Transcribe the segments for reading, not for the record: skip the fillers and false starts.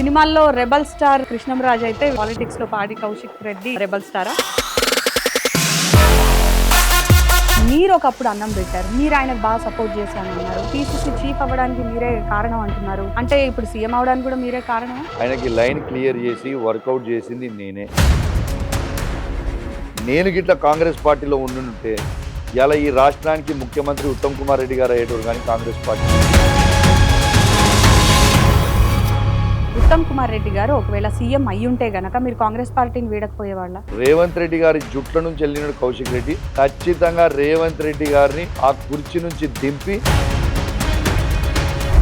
సినిమాల్లో rebel star Krishnamraju అయితే politics లో పాడి కౌశిక్ రెడ్డి రెబల్ స్టారా? మీరు ఒకప్పుడు అన్నం పెట్టారు, మీరు ఆయనకు బాగా సపోర్ట్ చేశాను అన్నారు. పిసిసి చీఫ్ అవ్వడానికి మీరే కారణం అంటున్నారు. అంటే ఇప్పుడు సీఎం అవడానికి కూడా మీరే కారణం? ఆయనకి లైన్ క్లియర్ చేసి వర్కౌట్ చేసింది నేనే. నేను గిట్ల కాంగ్రెస్ పార్టీలో ఉండుంటే ఇలా ఈ రాష్ట్రానికి ముఖ్యమంత్రి ఉత్తమ్ కుమార్ రెడ్డి గారు అయ్యేటోరు కానీ కాంగ్రెస్ పార్టీ. ఉత్తమ్ కుమార్ రెడ్డి గారు ఒకవేళ సీఎం అయ్యుంటే గనక మీరు కాంగ్రెస్ పార్టీని వీడకపోయేవాళ్ళ? రేవంత్ రెడ్డి గారి జుట్ల నుంచి వెళ్ళినాడు కౌశిక్ రెడ్డి. ఖచ్చితంగా రేవంత్ రెడ్డి గారిని ఆ కుర్చీ నుంచి దింపి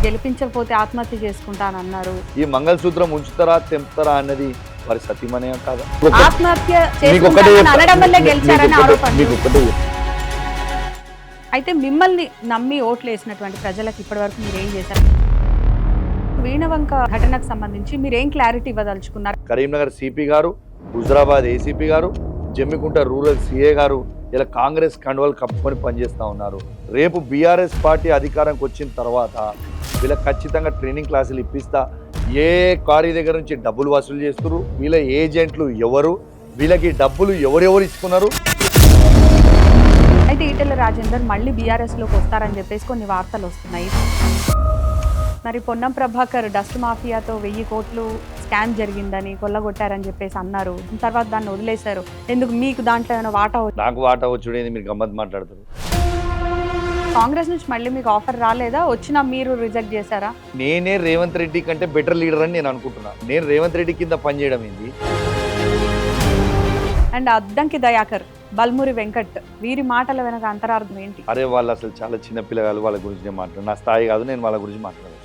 గెలిపించకపోతే ఆత్మహత్య చేసుకుంటానన్నారు. ఈ మంగళసూత్రం ఉంచుతారా తెంపుతారా అన్నది వారి సతీమనే కాదా? ఆత్మహత్య చేసుకుంటానని అనడం వల్లే గెలిచారని ఆరోపణ. అయితే మిమ్మల్ని నమ్మి ఓట్లు వేసినటువంటి ప్రజలకు ఇప్పటివరకు మీరు ఏం చేశారు? వీణవంక ఘటనకు సంబంధించి మీరు ఏం క్లారిటీ ఇవ్వదలుచుకున్నారు? కరీంనగర్ సిపి గారు, హుజరాబాద్ ఏసీపీ గారు, జమ్మికుంట రూరల్ సిఏ గారు ఇలా కాంగ్రెస్ కండువాలు కప్పుకొని పనిచేస్తూ ఉన్నారు. రేపు బీఆర్ఎస్ పార్టీ అధికారంకి వచ్చిన తర్వాత వీళ్ళకి ఖచ్చితంగా ట్రైనింగ్ క్లాసులు ఇప్పిస్తా. ఏ కారీ దగ్గర నుంచి డబ్బులు వసూలు చేస్తున్నారు, వీళ్ళ ఏజెంట్లు ఎవరు, వీళ్ళకి డబ్బులు ఎవరెవరు ఇస్తున్నారు. అయితే ఈటెల రాజేందర్ మళ్ళీ బీఆర్ఎస్ లోకి వస్తారని చెప్పేసి కొన్ని వార్తలు వస్తున్నాయి. మరి పొన్నం ప్రభాకర్ డస్ట్ మాఫియాతో 1000 కోట్లు స్కామ్ జరిగిందని కొల్లగొట్టారని చెప్పేసి అన్నారు. తర్వాత దాన్ని వదిలేశారు. ఎందుకు మీకు దాంట్లో ఏమైనా వాటా? నాకు వాటా వచ్చుడేది, మీరు గమ్మత్ మాట్లాడతారు. కాంగ్రెస్ నుంచి మళ్ళీ మీకు ఆఫర్ రాలేదా? వచ్చినా మీరు రిజెక్ట్ చేశారా? నేనే రేవంత్ రెడ్డి కంటే బెటర్ లీడర్ అని నేను అనుకుంటున్నా. నేను రేవంత్ రెడ్డి కింద పనిచేయడం ఏంది? అండ్ అద్దంకి దయాకర్, బల్మూరి వెంకట్, వీరి మాటల వెనక అంతరార్థం ఏంటి? అరే వాళ్ళు అసలు చాలా చిన్న పిల్లగాలు, వాళ్ళ గురించి నేను మాట్లాడు, నా స్థాయి కాదు, నేను వాళ్ళ గురించి మాట్లాడవచ్చు.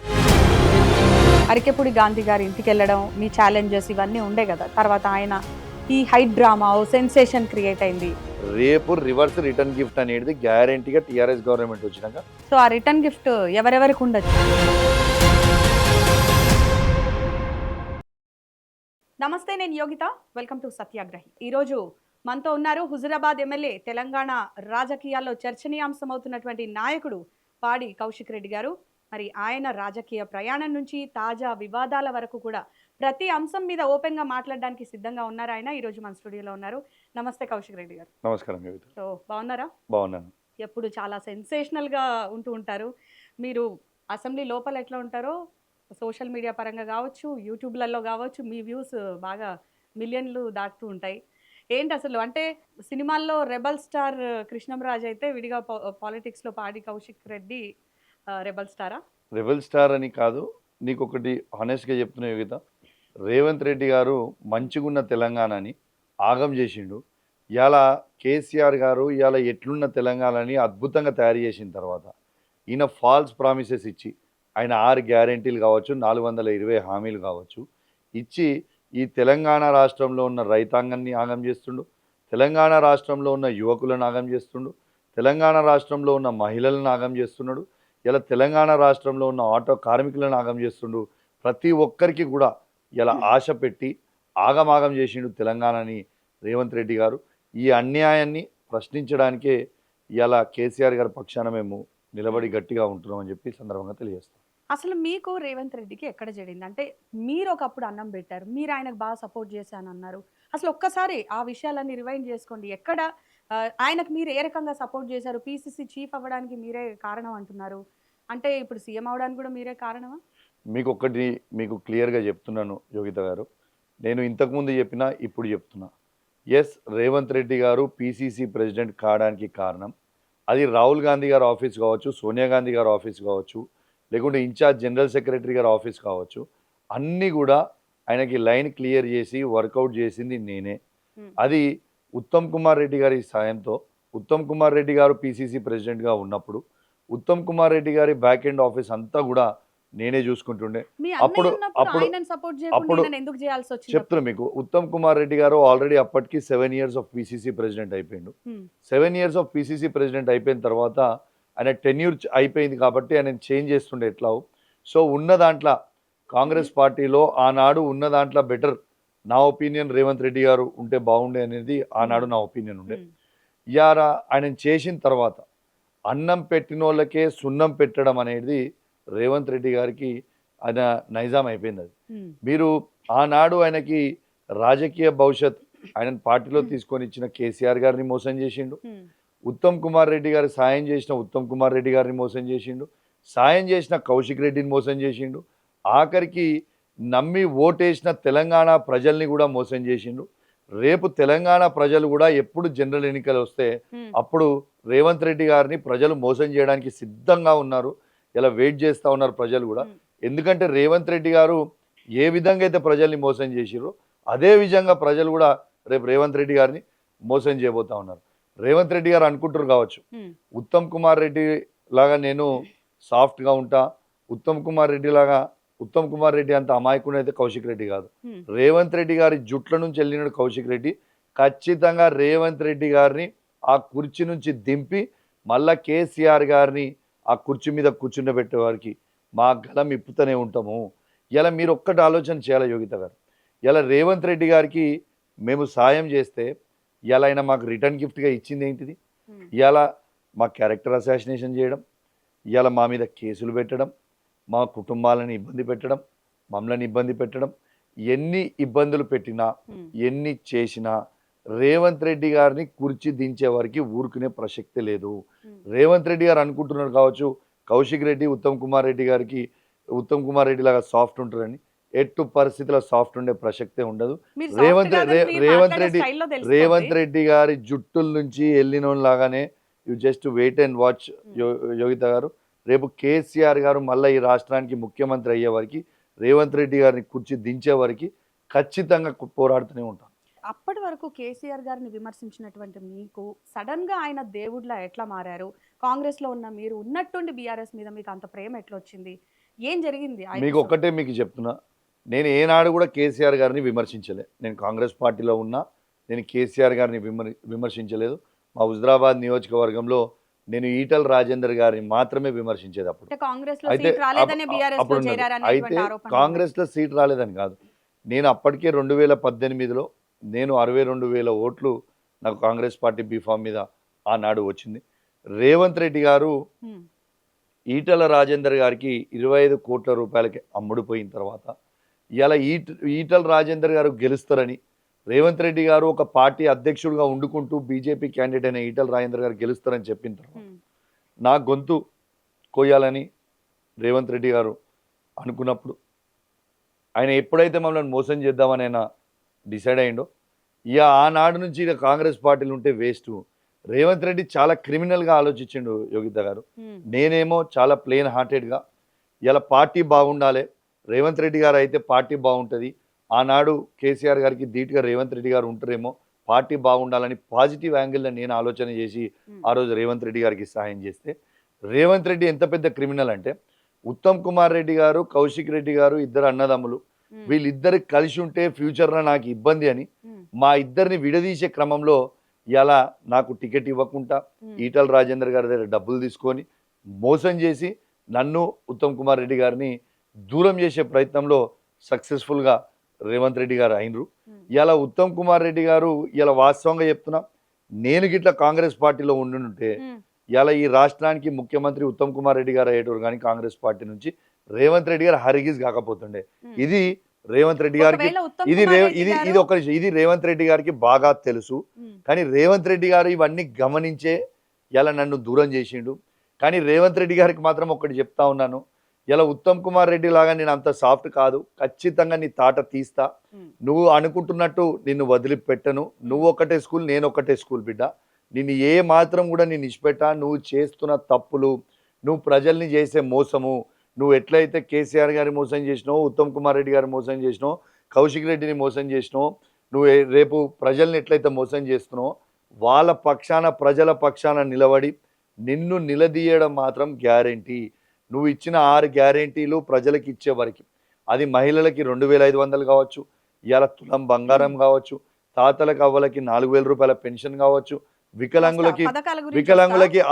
అరికెపూడి గాంధీ గారి ఇంటికి వెళ్ళడం, మీ ఛాలెంజెస్ ఇవన్నీ ఉండే కదా. తర్వాత ఆయన ఈ హైట్ డ్రామా సెన్సేషన్ క్రియేట్ అయింది. రేపు రివర్స్ రిటర్న్ గిఫ్ట్ అనేది గ్యారంటీగా టీఆర్ఎస్ గవర్నమెంట్ వచ్చినాక. సో ఆ రిటర్న్ గిఫ్ట్ ఎవరెవరికి ఉండొచ్చు? నమస్తే, నేను యోగిత. Welcome to సత్యాగ్రహి. ఈరోజు మనతో ఉన్నారు హుజురాబాద్ ఎమ్మెల్యే, తెలంగాణ రాజకీయాల్లో చర్చనీయాంశం అవుతున్నటువంటి నాయకుడు పాడి కౌశిక్ రెడ్డి గారు. మరి ఆయన రాజకీయ ప్రయాణం నుంచి తాజా వివాదాల వరకు కూడా ప్రతి అంశం మీద ఓపెన్గా మాట్లాడడానికి సిద్ధంగా ఉన్నారు ఆయన. ఈరోజు మన స్టూడియోలో ఉన్నారు. నమస్తే కౌశిక్ రెడ్డి గారు. నమస్కారం. సో బాగున్నారా? బాగున్నాను. ఎప్పుడు చాలా సెన్సేషనల్గా ఉంటూ ఉంటారు. మీరు అసెంబ్లీ లోపల ఎట్లా ఉంటారో, సోషల్ మీడియా పరంగా కావచ్చు, యూట్యూబ్లలో కావచ్చు, మీ వ్యూస్ బాగా మిలియన్లు దాటుతూ ఉంటాయి. ఏంటి అసలు? అంటే సినిమాల్లో రెబల్ స్టార్ కృష్ణంరాజు అయితే విడిగా పాలిటిక్స్లో పాడి కౌశిక్ రెడ్డి రెబల్ స్టారా? రెబల్ స్టార్ అని కాదు, నీకు ఒకటి హానెస్ట్గా చెప్తున్నా యోగిత, రేవంత్ రెడ్డి గారు మంచిగున్న తెలంగాణని ఆగం చేసిండు. ఇవాళ కేసీఆర్ గారు ఇవాళ ఎట్లున్న తెలంగాణని అద్భుతంగా తయారు చేసిన తర్వాత ఈయన ఫాల్స్ ప్రామిసెస్ ఇచ్చి, ఆయన 6 గ్యారెంటీలు కావచ్చు, 420 హామీలు కావచ్చు ఇచ్చి ఈ తెలంగాణ రాష్ట్రంలో ఉన్న రైతాంగాన్ని ఆగం చేస్తుండు, తెలంగాణ రాష్ట్రంలో ఉన్న యువకులను ఆగం చేస్తుండు, తెలంగాణ రాష్ట్రంలో ఉన్న మహిళలను ఆగం చేస్తున్నాడు, ఇలా తెలంగాణ రాష్ట్రంలో ఉన్న ఆటో కార్మికులను ఆగం చేస్తుండు. ప్రతి ఒక్కరికి కూడా ఇలా ఆశ పెట్టి ఆగమాగం చేసిండు తెలంగాణని రేవంత్ రెడ్డి గారు. ఈ అన్యాయాన్ని ప్రశ్నించడానికే ఇలా కేసీఆర్ గారి పక్షాన మేము నిలబడి గట్టిగా ఉంటున్నామని చెప్పి సందర్భంగా తెలియజేస్తాం. అసలు మీకు రేవంత్ రెడ్డికి ఎక్కడ చెడింది? అంటే మీరు ఒకప్పుడు అన్నం పెట్టారు, మీరు ఆయనకు బాగా సపోర్ట్ చేశాను అన్నారు. అసలు ఒక్కసారి ఆ విషయాలన్నీ రివైండ్ చేసుకోండి. ఎక్కడ ఆయనకు మీరు ఏ రకంగా సపోర్ట్ చేశారు? పిసిసి చీఫ్ అవ్వడానికి మీరే కారణం అంటున్నారు. అంటే ఇప్పుడు సీఎం అవడానికి కూడా మీరే కారణమా? మీకు క్లియర్గా చెప్తున్నాను యోగిత గారు, నేను ఇంతకుముందు చెప్పినా ఇప్పుడు చెప్తున్నా. ఎస్, రేవంత్ రెడ్డి గారు పిసిసి ప్రెసిడెంట్ కావడానికి కారణం అది రాహుల్ గాంధీ గారి ఆఫీస్ కావచ్చు, సోనియా గాంధీ గారి ఆఫీస్ కావచ్చు, లేకుంటే ఇన్ఛార్జ్ జనరల్ సెక్రటరీ గారి ఆఫీస్ కావచ్చు, అన్నీ కూడా ఆయనకి లైన్ క్లియర్ చేసి వర్కౌట్ చేసింది నేనే. అది ఉత్తమ్ కుమార్ రెడ్డి గారి సాయంతో. ఉత్తమ్ కుమార్ రెడ్డి గారు పిసిసి ప్రెసిడెంట్గా ఉన్నప్పుడు ఉత్తమ్ కుమార్ రెడ్డి గారి బ్యాక్ ఎండ్ ఆఫీస్ అంతా కూడా నేనే చూసుకుంటుండే. అప్పుడు చెప్తున్నా మీకు, ఉత్తమ్ కుమార్ రెడ్డి గారు ఆల్రెడీ అప్పటికి 7 years ఆఫ్ పిసిసి ప్రెసిడెంట్ అయిపోయిండు. 7 years ఆఫ్ పిసిసి ప్రెసిడెంట్ అయిపోయిన తర్వాత ఆయన టెన్యూర్ అయిపోయింది కాబట్టి ఆయన చేంజ్ చేస్తుండే ఎట్లా. సో ఉన్న దాంట్లో కాంగ్రెస్ పార్టీలో ఆనాడు ఉన్న దాంట్లో బెటర్ నా ఒపీనియన్ రేవంత్ రెడ్డి గారు ఉంటే బాగుండే అనేది ఆనాడు నా ఒపీనియన్ ఉండే. ఇయాల ఆయన చేసిన తర్వాత అన్నం పెట్టిన వాళ్ళకే సున్నం పెట్టడం అనేది రేవంత్ రెడ్డి గారికి ఆయన నైజాం అయిపోయింది అది. మీరు ఆనాడు ఆయనకి రాజకీయ భవిష్యత్ ఆయన పార్టీలో తీసుకొని ఇచ్చిన కేసీఆర్ గారిని మోసం చేసిండు. ఉత్తమ్ కుమార్ రెడ్డి గారు సాయం చేసిన ఉత్తమ్ కుమార్ రెడ్డి గారిని మోసం చేసిండు. సాయం చేసిన కౌశిక్ రెడ్డిని మోసం చేసిండు. ఆఖరికి నమ్మి ఓటేసిన తెలంగాణ ప్రజల్ని కూడా మోసం చేసిండు. రేపు తెలంగాణ ప్రజలు కూడా ఎప్పుడు జనరల్ ఎన్నికలు వస్తే అప్పుడు రేవంత్ రెడ్డి గారిని ప్రజలు మోసం చేయడానికి సిద్ధంగా ఉన్నారు. ఇలా వెయిట్ చేస్తూ ఉన్నారు ప్రజలు కూడా. ఎందుకంటే రేవంత్ రెడ్డి గారు ఏ విధంగా అయితే ప్రజల్ని మోసం చేసిరో అదే విధంగా ప్రజలు కూడా రేపు రేవంత్ రెడ్డి గారిని మోసం చేయబోతా ఉన్నారు. రేవంత్ రెడ్డి గారు అనుకుంటారు కావచ్చు, ఉత్తమ్ కుమార్ రెడ్డి లాగా నేను సాఫ్ట్గా ఉంటా, ఉత్తమ్ కుమార్ రెడ్డి అంత అమాయకుడు అయితే కౌశిక్ రెడ్డి కాదు. రేవంత్ రెడ్డి గారి జుట్ల నుంచి వెళ్ళినాడు కౌశిక్ రెడ్డి. ఖచ్చితంగా రేవంత్ రెడ్డి గారిని ఆ కుర్చీ నుంచి దింపి మళ్ళా కేసీఆర్ గారిని ఆ కుర్చీ మీద కూర్చుండబెట్టే వారికి మా గలం ఇప్పుతూనే ఉంటాము. ఇలా మీరు ఒక్కటి ఆలోచన చేయాలి యోగిత గారు. ఇలా రేవంత్ రెడ్డి గారికి మేము సాయం చేస్తే ఇలా ఆయన మాకు రిటర్న్ గిఫ్ట్గా ఇచ్చింది ఏంటిది? ఇలా మా క్యారెక్టర్ అసాసినేషన్ చేయడం, ఇలా మా మీద కేసులు పెట్టడం, మా కుటుంబాలను ఇబ్బంది పెట్టడం, మమ్మల్ని ఇబ్బంది పెట్టడం, ఎన్ని ఇబ్బందులు పెట్టినా ఎన్ని చేసినా రేవంత్ రెడ్డి గారిని కుర్చీ దించే వారికి ఊరుకునే ప్రసక్తి లేదు. రేవంత్ రెడ్డి గారు అనుకుంటున్నారు కావచ్చు కౌశిక్ రెడ్డి ఉత్తమ్ కుమార్ రెడ్డి లాగా సాఫ్ట్ ఉంటారని. ఎట్టు పరిస్థితుల్లో సాఫ్ట్ ఉండే ప్రసక్తే ఉండదు. రేవంత్ రెడ్డి గారి జుట్టుల నుంచి వెళ్ళిన లాగానే you just wait and watch Yogitha గారు. రేపు కేసీఆర్ గారు మళ్ళీ ఈ రాష్ట్రానికి ముఖ్యమంత్రి అయ్యే వారికి రేవంత్ రెడ్డి గారిని కుర్చీ దించే వారికి ఖచ్చితంగా పోరాడుతూనే ఉంటాం. అప్పటి వరకు కేసీఆర్ గారిని విమర్శించినటువంటి మీకు సడన్ గా ఆయన దేవుడిలా ఎట్లా మారారు? కాంగ్రెస్ లో ఉన్న మీరు ఉన్నట్టుండి బీఆర్ఎస్ మీద మీకు అంత ప్రేమ ఎట్లా వచ్చింది? ఏం జరిగింది? మీకు ఒక్కటే మీకు చెప్తున్నా, నేను ఏనాడు కూడా కేసీఆర్ గారిని విమర్శించలే. నేను కాంగ్రెస్ పార్టీలో ఉన్నా, నేను కేసీఆర్ గారిని విమర్శించలేదు. మా హుజరాబాద్ నియోజకవర్గంలో నేను ఈటల రాజేందర్ గారిని మాత్రమే విమర్శించేది. అయితే కాంగ్రెస్ లో సీట్ రాలేదని కాదు, నేను అప్పటికే 2018లో నేను 62,000 ఓట్లు నాకు కాంగ్రెస్ పార్టీ బీఫామ్ మీద ఆనాడు వచ్చింది. రేవంత్ రెడ్డి గారు ఈటల రాజేందర్ గారికి 25 కోట్ల రూపాయలకి అమ్ముడుపోయిన తర్వాత ఇలా ఈటల రాజేందర్ గారు గెలుస్తారని, రేవంత్ రెడ్డి గారు ఒక పార్టీ అధ్యక్షుడిగా ఉండుకుంటూ బీజేపీ క్యాండిడేట్ అయిన ఈటల రాజేందర్ గారు గెలుస్తారని చెప్పిన తర్వాత నా గొంతు కోయాలని రేవంత్ రెడ్డి గారు అనుకున్నప్పుడు ఆయన ఎప్పుడైతే మమ్మల్ని మోసం చేద్దామని ఆయన డిసైడ్ అయ్యిండో, ఇక ఆనాడు నుంచి ఇక కాంగ్రెస్ పార్టీలు ఉంటే వేస్ట్. రేవంత్ రెడ్డి చాలా క్రిమినల్గా ఆలోచించిండు యోగిత గారు. నేనేమో చాలా ప్లెయిన్ హార్టెడ్గా ఇలా పార్టీ బాగుండాలి, రేవంత్ రెడ్డి గారు అయితే పార్టీ బాగుంటుంది, ఆనాడు కేసీఆర్ గారికి ధీటుగా రేవంత్ రెడ్డి గారు ఉంటారేమో, పార్టీ బాగుండాలని పాజిటివ్ యాంగిల్లో నేను ఆలోచన చేసి ఆ రోజు రేవంత్ రెడ్డి గారికి సహాయం చేస్తే, రేవంత్ రెడ్డి ఎంత పెద్ద క్రిమినల్ అంటే ఉత్తమ్ కుమార్ రెడ్డి గారు కౌశిక్ రెడ్డి గారు ఇద్దరు అన్నదమ్ములు, వీళ్ళిద్దరు కలిసి ఉంటే ఫ్యూచర్లో నాకు ఇబ్బంది అని మా ఇద్దరిని విడదీసే క్రమంలో ఇలా నాకు టికెట్ ఇవ్వకుండా ఈటల రాజేందర్ గారి దగ్గర డబ్బులు తీసుకొని మోసం చేసి నన్ను ఉత్తమ్ కుమార్ రెడ్డి గారిని దూరం చేసే ప్రయత్నంలో సక్సెస్ఫుల్గా రేవంత్ రెడ్డి గారు అయినరు. ఇలా ఉత్తమ్ కుమార్ రెడ్డి గారు ఇలా వాస్తవంగా చెప్తున్నా, నేను గిట్లా కాంగ్రెస్ పార్టీలో ఉండుంటే ఇలా ఈ రాష్ట్రానికి ముఖ్యమంత్రి ఉత్తమ్ కుమార్ రెడ్డి గారు అయ్యేటోరు కానీ కాంగ్రెస్ పార్టీ నుంచి రేవంత్ రెడ్డి గారు హరిగిజ్ కాకపోతుండే. ఇది రేవంత్ రెడ్డి గారికి ఇది రేవంత్ రెడ్డి గారికి బాగా తెలుసు. కానీ రేవంత్ రెడ్డి గారు ఇవన్నీ గమనించే ఇలా నన్ను దూరం చేసిండు. కానీ రేవంత్ రెడ్డి గారికి మాత్రం ఒకటి చెప్తా ఉన్నాను, ఇలా ఉత్తమ్ కుమార్ రెడ్డి లాగా నేను అంత సాఫ్ట్ కాదు, ఖచ్చితంగా నీ తాట తీస్తా, నువ్వు అనుకుంటున్నట్టు నిన్ను వదిలిపెట్టను, నువ్వు ఒకటే స్కూల్ నేను ఒకటే స్కూల్ బిడ్డ, నిన్ను ఏ మాత్రం కూడా నేను ఇచ్చిపెట్టా. నువ్వు చేస్తున్న తప్పులు, నువ్వు ప్రజల్ని చేసే మోసము, నువ్వు ఎట్లయితే కేసీఆర్ గారిని మోసం చేసినావు, ఉత్తమ్ కుమార్ రెడ్డి గారిని మోసం చేసినావు, కౌశిక్ రెడ్డిని మోసం చేసినావు, నువ్వు రేపు ప్రజల్ని ఎట్లయితే మోసం చేస్తున్నావు, వాళ్ళ పక్షాన ప్రజల పక్షాన నిలబడి నిన్ను నిలదీయడం మాత్రం గ్యారెంటీ. నువ్వు ఇచ్చిన 6 గ్యారెంటీలు ప్రజలకు ఇచ్చే వరకు, అది మహిళలకి 2,500 కావచ్చు, ఇవాళ తులం బంగారం కావచ్చు, తాతలకు అవ్వలకి 4,000 రూపాయల పెన్షన్ కావచ్చు, వికలాంగులకి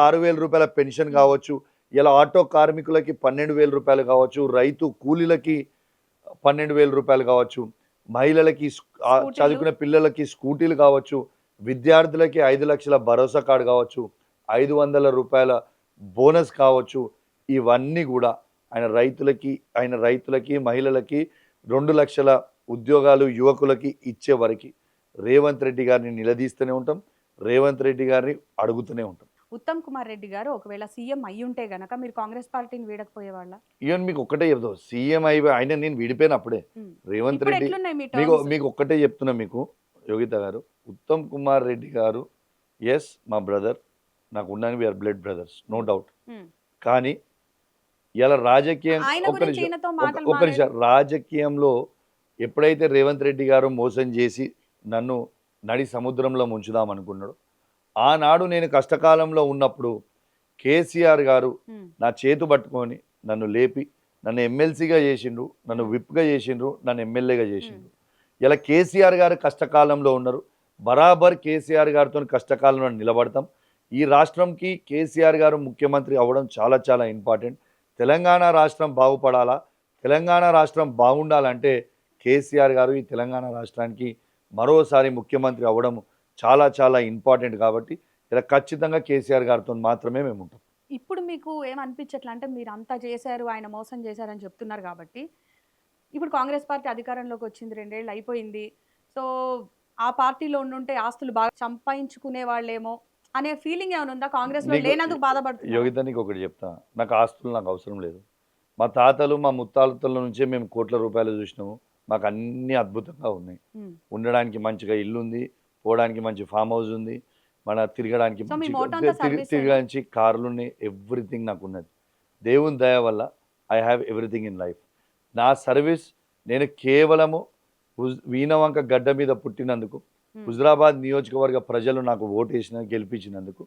6,000 రూపాయల పెన్షన్ కావచ్చు, ఇలా ఆటో కార్మికులకి 12,000 రూపాయలు కావచ్చు, రైతు కూలీలకి 12,000 రూపాయలు కావచ్చు, మహిళలకి చదువుకునే పిల్లలకి స్కూటీలు కావచ్చు, విద్యార్థులకి 5 లక్షల భరోసా కార్డు కావచ్చు, 500 రూపాయల బోనస్ కావచ్చు, ఇవన్నీ కూడా ఆయన రైతులకి మహిళలకి 2 లక్షల ఉద్యోగాలు యువకులకి ఇచ్చే వరకు రేవంత్ రెడ్డి గారిని నిలదీస్తూనే ఉంటాం, రేవంత్ రెడ్డి గారిని అడుగుతూనే ఉంటాం. ఉత్తమ్ కుమార్ రెడ్డి గారు ఒకవేళ సీఎం అయి ఉంటే గనక మీరు కాంగ్రెస్ పార్టీని వీడకపోయేవాళ్ళ? ఈవెన్ మీకు ఒక్కటే చెప్తాం, సీఎం అయి ఆయన నేను విడిపోయిన అప్పుడే రేవంత్ ఇప్పుడు రెడ్డి ఎట్లున్నాయి మీ మీకు terms? మీకు ఒక్కటే చెప్తున్నా మీకు యోగిత గారు, ఉత్తమ్ కుమార్ రెడ్డి గారు ఎస్ మా బ్రదర్, నాకు ఉన్నాను, we're blood brothers, no doubt. Um. కానీ ఇలా రాజకీయం ఆయన ఒక్క గురించి నిమిషం ఈయనతో ఒక్క- మాటలు ఒక్క నిమిషం రాజకీయంలో ఎప్పుడైతే రేవంత్ రెడ్డి గారు మోసం చేసి నన్ను నడి సముద్రంలో ముంచుదాం అనుకున్నాడు, ఆనాడు నేను కష్టకాలంలో ఉన్నప్పుడు కేసీఆర్ గారు ఉమ్. నా చేతు పట్టుకొని నన్ను లేపి నన్ను ఎమ్మెల్సీగా చేసిండ్రు, నన్ను విప్గా చేసిండ్రు, నన్ను ఎమ్మెల్యేగా చేసిండ్రు. ఇలా కేసీఆర్ గారు కష్టకాలంలో ఉన్నారు, బరాబర్ కేసీఆర్ గారితో కష్టకాలంలో నిలబడతాం. ఈ రాష్ట్రంకి కేసీఆర్ గారు ముఖ్యమంత్రి అవ్వడం చాలా చాలా ఇంపార్టెంట్. తెలంగాణ రాష్ట్రం బాగుపడాలా, తెలంగాణ రాష్ట్రం బాగుండాలంటే కేసీఆర్ గారు ఈ తెలంగాణ రాష్ట్రానికి మరోసారి ముఖ్యమంత్రి అవ్వడం చాలా చాలా ఇంపార్టెంట్. కాబట్టి ఇలా ఖచ్చితంగా కేసీఆర్ గారితో మాత్రమే మేము ఉంటాం. ఇప్పుడు మీకు ఏమనిపించట్లా అంటే మీరు అంతా చేశారు, ఆయన మోసం చేశారని చెప్తున్నారు కాబట్టి ఇప్పుడు కాంగ్రెస్ పార్టీ అధికారంలోకి వచ్చింది, 2 ఏళ్ళు అయిపోయింది. సో ఆ పార్టీలో ఉండుంటే ఆస్తులు బాగా సంపాదించుకునే వాళ్ళేమో అనే ఫీలింగ్ ఏమైనా ఉందా? కాంగ్రెస్ లో నీకు- లేనందుకు బాధపడుతుంది. యోగిత నీకు ఒకటి చెప్తా, నాకు ఆస్తులు నాకు అవసరం లేదు. మా తాతలు మా ముత్తాతల నుంచే మేము కోట్ల రూపాయలు చూసినాము, మాకు అన్నీ అద్భుతంగా ఉన్నాయి. ఉండడానికి మంచిగా ఇల్లు ఉంది, పోవడానికి మంచి ఫామ్ హౌస్ ఉంది, మన తిరగడానికి So, మీ మంచి- మోటో అంతా service తిరగడానికి కార్లు ఉన్నాయి, ఎవ్రీథింగ్ నాకు ఉన్నది. దేవుని దయ వల్ల I have everything in life. నా సర్వీస్ నేను కేవలము వీణవంక గడ్డ మీద పుట్టినందుకు, హుజరాబాద్ నియోజకవర్గ ప్రజలు నాకు ఓటేసిన గెలిపించినందుకు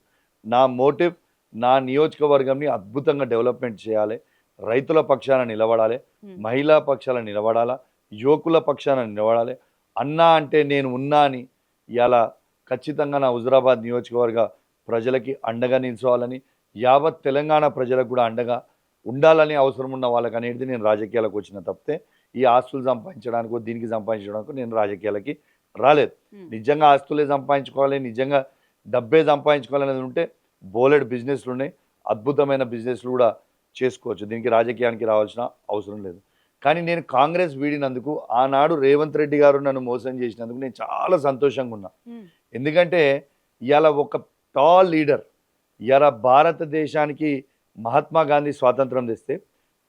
నా మోటివ్ నా నియోజకవర్గంని అద్భుతంగా డెవలప్మెంట్ చేయాలి, రైతుల పక్షాన నిలబడాలి, మహిళా పక్షాన నిలబడాలా, యువకుల పక్షాన నిలబడాలి. అన్నా అంటే నేను ఉన్నా అని ఇలా ఖచ్చితంగా నా హుజరాబాద్ నియోజకవర్గ ప్రజలకి అండగా నిల్చోవాలని, యావత్ తెలంగాణ ప్రజలకు కూడా అండగా ఉండాలని అవసరం ఉన్న వాళ్ళకి అనేది నేను రాజకీయాలకు వచ్చిన తప్పితే ఈ ఆస్తులు సంపాదించడానికో దీనికి సంపాదించడానికో నేను రాజకీయాలకి రాలేదు. నిజంగా ఆస్తులే సంపాదించుకోవాలి, నిజంగా డబ్బే సంపాదించుకోవాలనేది ఉంటే బోలెడ్ బిజినెస్లు ఉన్నాయి, అద్భుతమైన బిజినెస్లు కూడా చేసుకోవచ్చు, దీనికి రాజకీయానికి రావాల్సిన అవసరం లేదు. కానీ నేను కాంగ్రెస్ వీడినందుకు, ఆనాడు రేవంత్ రెడ్డి గారు నన్ను మోసం చేసినందుకు నేను చాలా సంతోషంగా ఉన్నా. ఎందుకంటే ఇవాళ ఒక టాల్ లీడర్, ఇవాళ భారతదేశానికి మహాత్మా గాంధీ స్వాతంత్రం తెస్తే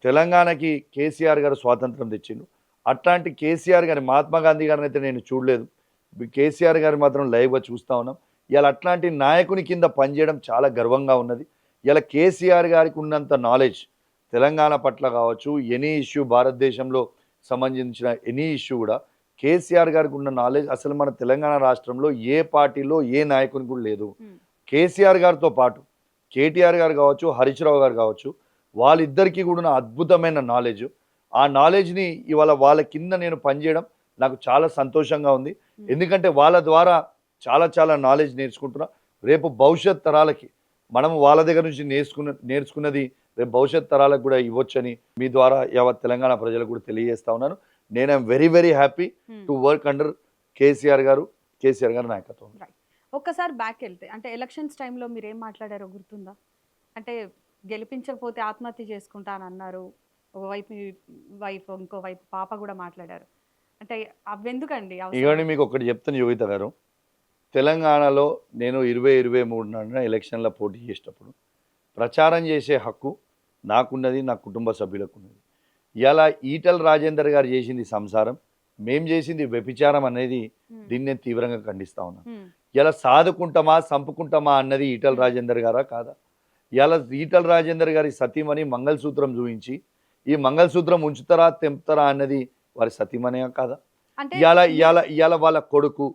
తెలంగాణకి కేసీఆర్ గారు స్వాతంత్రం తెచ్చిండు. అట్లాంటి కేసీఆర్ గారి, మహాత్మా గాంధీ గారిని అయితే నేను చూడలేదు, కేసీఆర్ గారు మాత్రం లైవ్గా చూస్తూ ఉన్నాం. ఇలా అట్లాంటి నాయకుని కింద పనిచేయడం చాలా గర్వంగా ఉన్నది. ఇలా కేసీఆర్ గారికి ఉన్నంత నాలెడ్జ్ తెలంగాణ పట్ల కావచ్చు, ఎనీ ఇష్యూ భారతదేశంలో సంబంధించిన ఎనీ ఇష్యూ కూడా కేసీఆర్ గారికి ఉన్న నాలెడ్జ్ అసలు మన తెలంగాణ రాష్ట్రంలో ఏ పార్టీలో ఏ నాయకుని కూడా లేదు. కేసీఆర్ గారితో పాటు కేటీఆర్ గారు కావచ్చు, హరీష్ రావు గారు కావచ్చు, వాళ్ళిద్దరికీ కూడా ఉన్న అద్భుతమైన నాలెడ్జ్, ఆ నాలెడ్జ్ని ఇవాళ వాళ్ళ కింద నేను పనిచేయడం నాకు చాలా సంతోషంగా ఉంది. ఎందుకంటే వాళ్ళ ద్వారా చాలా చాలా నాలెడ్జ్ నేర్చుకుంటున్నా. రేపు భవిష్యత్ తరాలకి మనము వాళ్ళ దగ్గర నుంచి నేర్చుకున్నది రేపు భవిష్యత్ తరాలకు కూడా ఇవ్వచ్చని మీ ద్వారా యావత్ తెలంగాణ ప్రజలకు కూడా తెలియజేస్తా ఉన్నాను. నేను I'm very very happy to work under KCR గారి నాయకత్వం. ఒక్కసారి బ్యాక్ వెళ్తే అంటే ఎలక్షన్స్ టైంలో మీరు ఏం మాట్లాడారో గుర్తుందా? అంటే గెలిపించకపోతే ఆత్మహత్య చేసుకుంటానన్నారు, ఒకవైపు వైఫ్ ఇంకో వైపు పాప కూడా మాట్లాడారు. అంటే అవెందుకండి? ఇవన్నీ మీకు ఒకటి చెప్తాను యోగిత గారు, తెలంగాణలో నేను 2023 నాడున ఎలక్షన్లో పోటీ చేసేటప్పుడు ప్రచారం చేసే హక్కు నాకున్నది, నా కుటుంబ సభ్యులకు ఉన్నది. ఇలా ఈటల రాజేందర్ గారు చేసింది సంసారం, మేం చేసింది వ్యభిచారం అనేది దీన్ని నేను తీవ్రంగా ఖండిస్తా ఉన్నాను. ఇలా సాదుకుంటామా సంపుకుంటామా అన్నది ఈటల రాజేందర్ గారా కాదా? ఇలా ఈటల రాజేందర్ గారి సతీమణి మంగళసూత్రం చూపించి ఈ మంగళసూత్రం ఉంచుతారా తెంపుతారా అన్నది వారి సతీమణి కాదా? ఇవాళ వాళ్ళ కొడుకు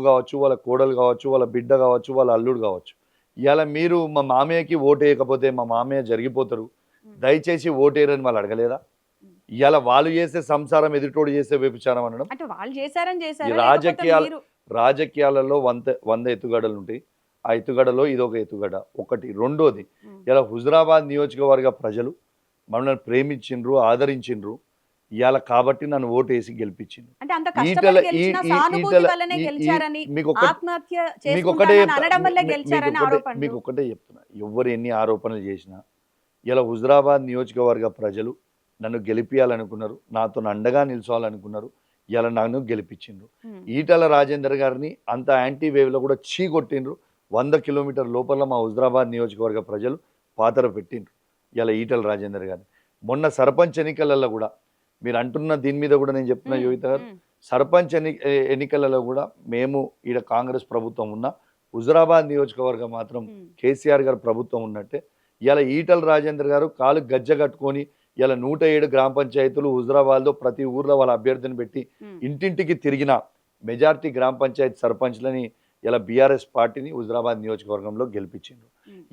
కావచ్చు, వాళ్ళ కోడలు కావచ్చు, వాళ్ళ బిడ్డ కావచ్చు, వాళ్ళ అల్లుడు కావచ్చు, ఇవాళ మీరు మా మామయ్యకి ఓటు వేయకపోతే మా మామయ్య జరిగిపోతారు, దయచేసి ఓటేరని వాళ్ళు అడగలేదా? ఇవాళ వాళ్ళు చేసే సంసారం ఎదుటోడు చేసే వ్యభిచారం అనడం. అంటే వాళ్ళు చేశారని చేశారు. రాజకీయాలలో 100 ఎత్తుగడలు ఉంటాయి, ఆ ఎత్తుగడలో ఇదొక ఎత్తుగడ. ఒకటి. రెండోది, ఇలా హుజరాబాద్ నియోజకవర్గ ప్రజలు మనల్ని ప్రేమించిండ్రు, ఆదరించిండ్రు, ఇవాళ కాబట్టి నన్ను ఓటు వేసి గెలిపించింది. మీకు ఒకటే చెప్తున్నా, ఎవరు ఎన్ని ఆరోపణలు చేసినా ఇలా హుజురాబాద్ నియోజకవర్గ ప్రజలు నన్ను గెలిపియాలనుకున్నారు, నాతో అండగా నిల్చోవాలనుకున్నారు, ఇలా నన్ను గెలిపించిండ్రు. ఈటల రాజేందర్ గారిని అంత యాంటీ వేవ్లో కూడా చీ కొట్టిండ్రు. 100 కిలోమీటర్ లోపల మా హుజురాబాద్ నియోజకవర్గ ప్రజలు పాతర పెట్టిండ్రు ఇలా ఈటల రాజేందర్ గారిని. మొన్న సర్పంచ్ ఎన్నికలలో కూడా మీరు అంటున్న దీని మీద కూడా నేను చెప్తున్నా యోగిత గారు, సర్పంచ్ ఎన్నికలలో కూడా మేము ఈడ కాంగ్రెస్ ప్రభుత్వం ఉన్న హుజురాబాద్ నియోజకవర్గం మాత్రం కేసీఆర్ గారు ప్రభుత్వం ఉన్నట్టే. ఇలా ఈటల రాజేందర్ గారు కాలు గజ్జ కట్టుకొని ఇలా 107 గ్రామ పంచాయతీలు హుజురాబాద్లో ప్రతి ఊర్లో వాళ్ళ అభ్యర్థిని పెట్టి ఇంటింటికి తిరిగిన మెజార్టీ గ్రామ పంచాయతీ సర్పంచ్లని ఇలా బీఆర్ఎస్ పార్టీని హుజురాబాద్ నియోజకవర్గంలో గెలిపించిండ్రు.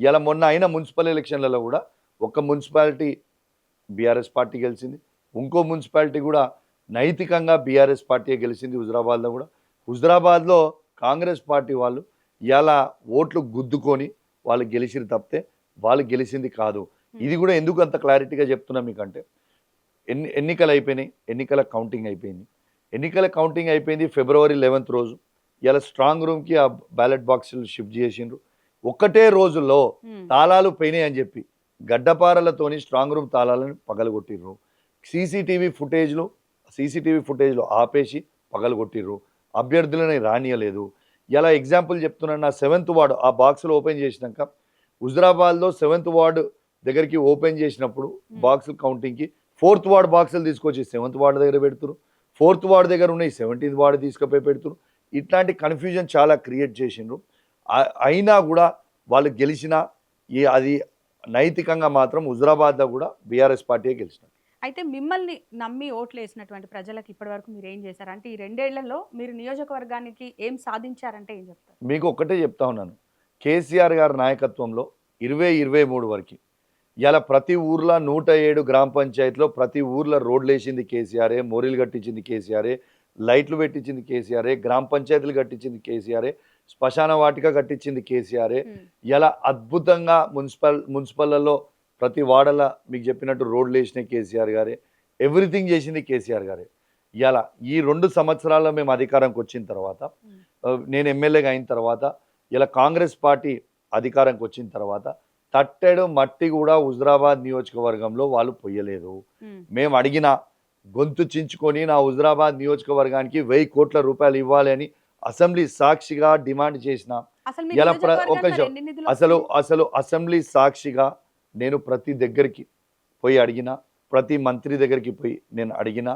ఇలా మొన్న అయిన మున్సిపల్ ఎలక్షన్లలో కూడా ఒక మున్సిపాలిటీ బీఆర్ఎస్ పార్టీ గెలిచింది, ఇంకో మున్సిపాలిటీ కూడా నైతికంగా బీఆర్ఎస్ పార్టీ గెలిచింది హుజురాబాద్లో కూడా. హుజురాబాద్లో కాంగ్రెస్ పార్టీ వాళ్ళు ఇలా ఓట్లు గుద్దుకొని వాళ్ళు గెలిచిరు తప్పితే వాళ్ళు గెలిచింది కాదు. ఇది కూడా ఎందుకు అంత క్లారిటీగా చెప్తున్నా మీకంటే ఎన్నికలు అయిపోయినాయి, ఎన్నికల కౌంటింగ్ అయిపోయింది. ఎన్నికల కౌంటింగ్ అయిపోయింది ఫిబ్రవరి 11th రోజు. ఇలా స్ట్రాంగ్ రూమ్కి ఆ బ్యాలెట్ బాక్సులు షిఫ్ట్ చేసిండ్రు. ఒక్కటే రోజుల్లో తాళాలు పోయినాయి అని చెప్పి గడ్డపారలతోని స్ట్రాంగ్ రూమ్ తాళాలను పగలగొట్టిర్రు. సీసీటీవీ ఫుటేజ్లో ఆపేసి పగలగొట్టిర్రు. అభ్యర్థులని రానియలేదు. ఇలా ఎగ్జాంపుల్ చెప్తున్నాను, నా 7th వార్డు ఆ బాక్సులు ఓపెన్ చేసినాక హుజురాబాద్లో 7th వార్డు దగ్గరికి ఓపెన్ చేసినప్పుడు బాక్సులు కౌంటింగ్కి 4th వార్డు బాక్సులు తీసుకొచ్చి 7th వార్డు దగ్గర పెడుతురు, 4th వార్డు దగ్గర ఉన్నాయి 17th వార్డు తీసుకుపోయి పెడుతురు. ఇట్లాంటి కన్ఫ్యూజన్ చాలా క్రియేట్ చేసిండ్రు. అయినా కూడా వాళ్ళు గెలిచినా అది నైతికంగా మాత్రం హుజురాబాద్లో కూడా బీఆర్ఎస్ పార్టీయే గెలిచినారు. అయితే మిమ్మల్ని నమ్మి ఓట్లు వేసినటువంటి ప్రజలకు ఇప్పటివరకు మీరు ఏం చేశారు అంటే ఈ 2 ఏళ్లలో మీరు నియోజకవర్గానికి ఏం సాధించారంటే ఏం చెప్తారు? మీకు ఒక్కటే చెప్తా ఉన్నాను, కేసీఆర్ గారి నాయకత్వంలో 2023 వరకు ఇలా ప్రతి ఊర్లో 107 గ్రామ పంచాయతీలో ప్రతి ఊర్లో రోడ్లు వేసింది కేసీఆరే, మోరీలు కట్టించింది కేసీఆరే, లైట్లు పెట్టించింది కేసీఆరే, గ్రామ పంచాయతీలు కట్టించింది కేసీఆరే, శ్మశాన వాటిక కట్టించింది కేసీఆరే. ఇలా అద్భుతంగా మున్సిపల్లలో ప్రతి వాడల మీకు చెప్పినట్టు రోడ్లు వేసిన కేసీఆర్ గారే, ఎవ్రీథింగ్ చేసింది కేసీఆర్ గారే. ఇలా ఈ 2 సంవత్సరాల్లో మేము అధికారంకి వచ్చిన తర్వాత, నేను ఎమ్మెల్యేగా అయిన తర్వాత, ఇలా కాంగ్రెస్ పార్టీ అధికారంకి వచ్చిన తర్వాత తట్టెడు మట్టి కూడా హుజురాబాద్ నియోజకవర్గంలో వాళ్ళు పొయ్యలేదు. మేము అడిగిన గొంతు చించుకొని నా హుజురాబాద్ నియోజకవర్గానికి 1000 కోట్ల రూపాయలు ఇవ్వాలి అని అసెంబ్లీ సాక్షిగా డిమాండ్ చేసిన. ఇలా అసలు అసెంబ్లీ సాక్షిగా నేను ప్రతి దగ్గరికి పోయి అడిగిన, ప్రతి మంత్రి దగ్గరికి పోయి నేను అడిగిన,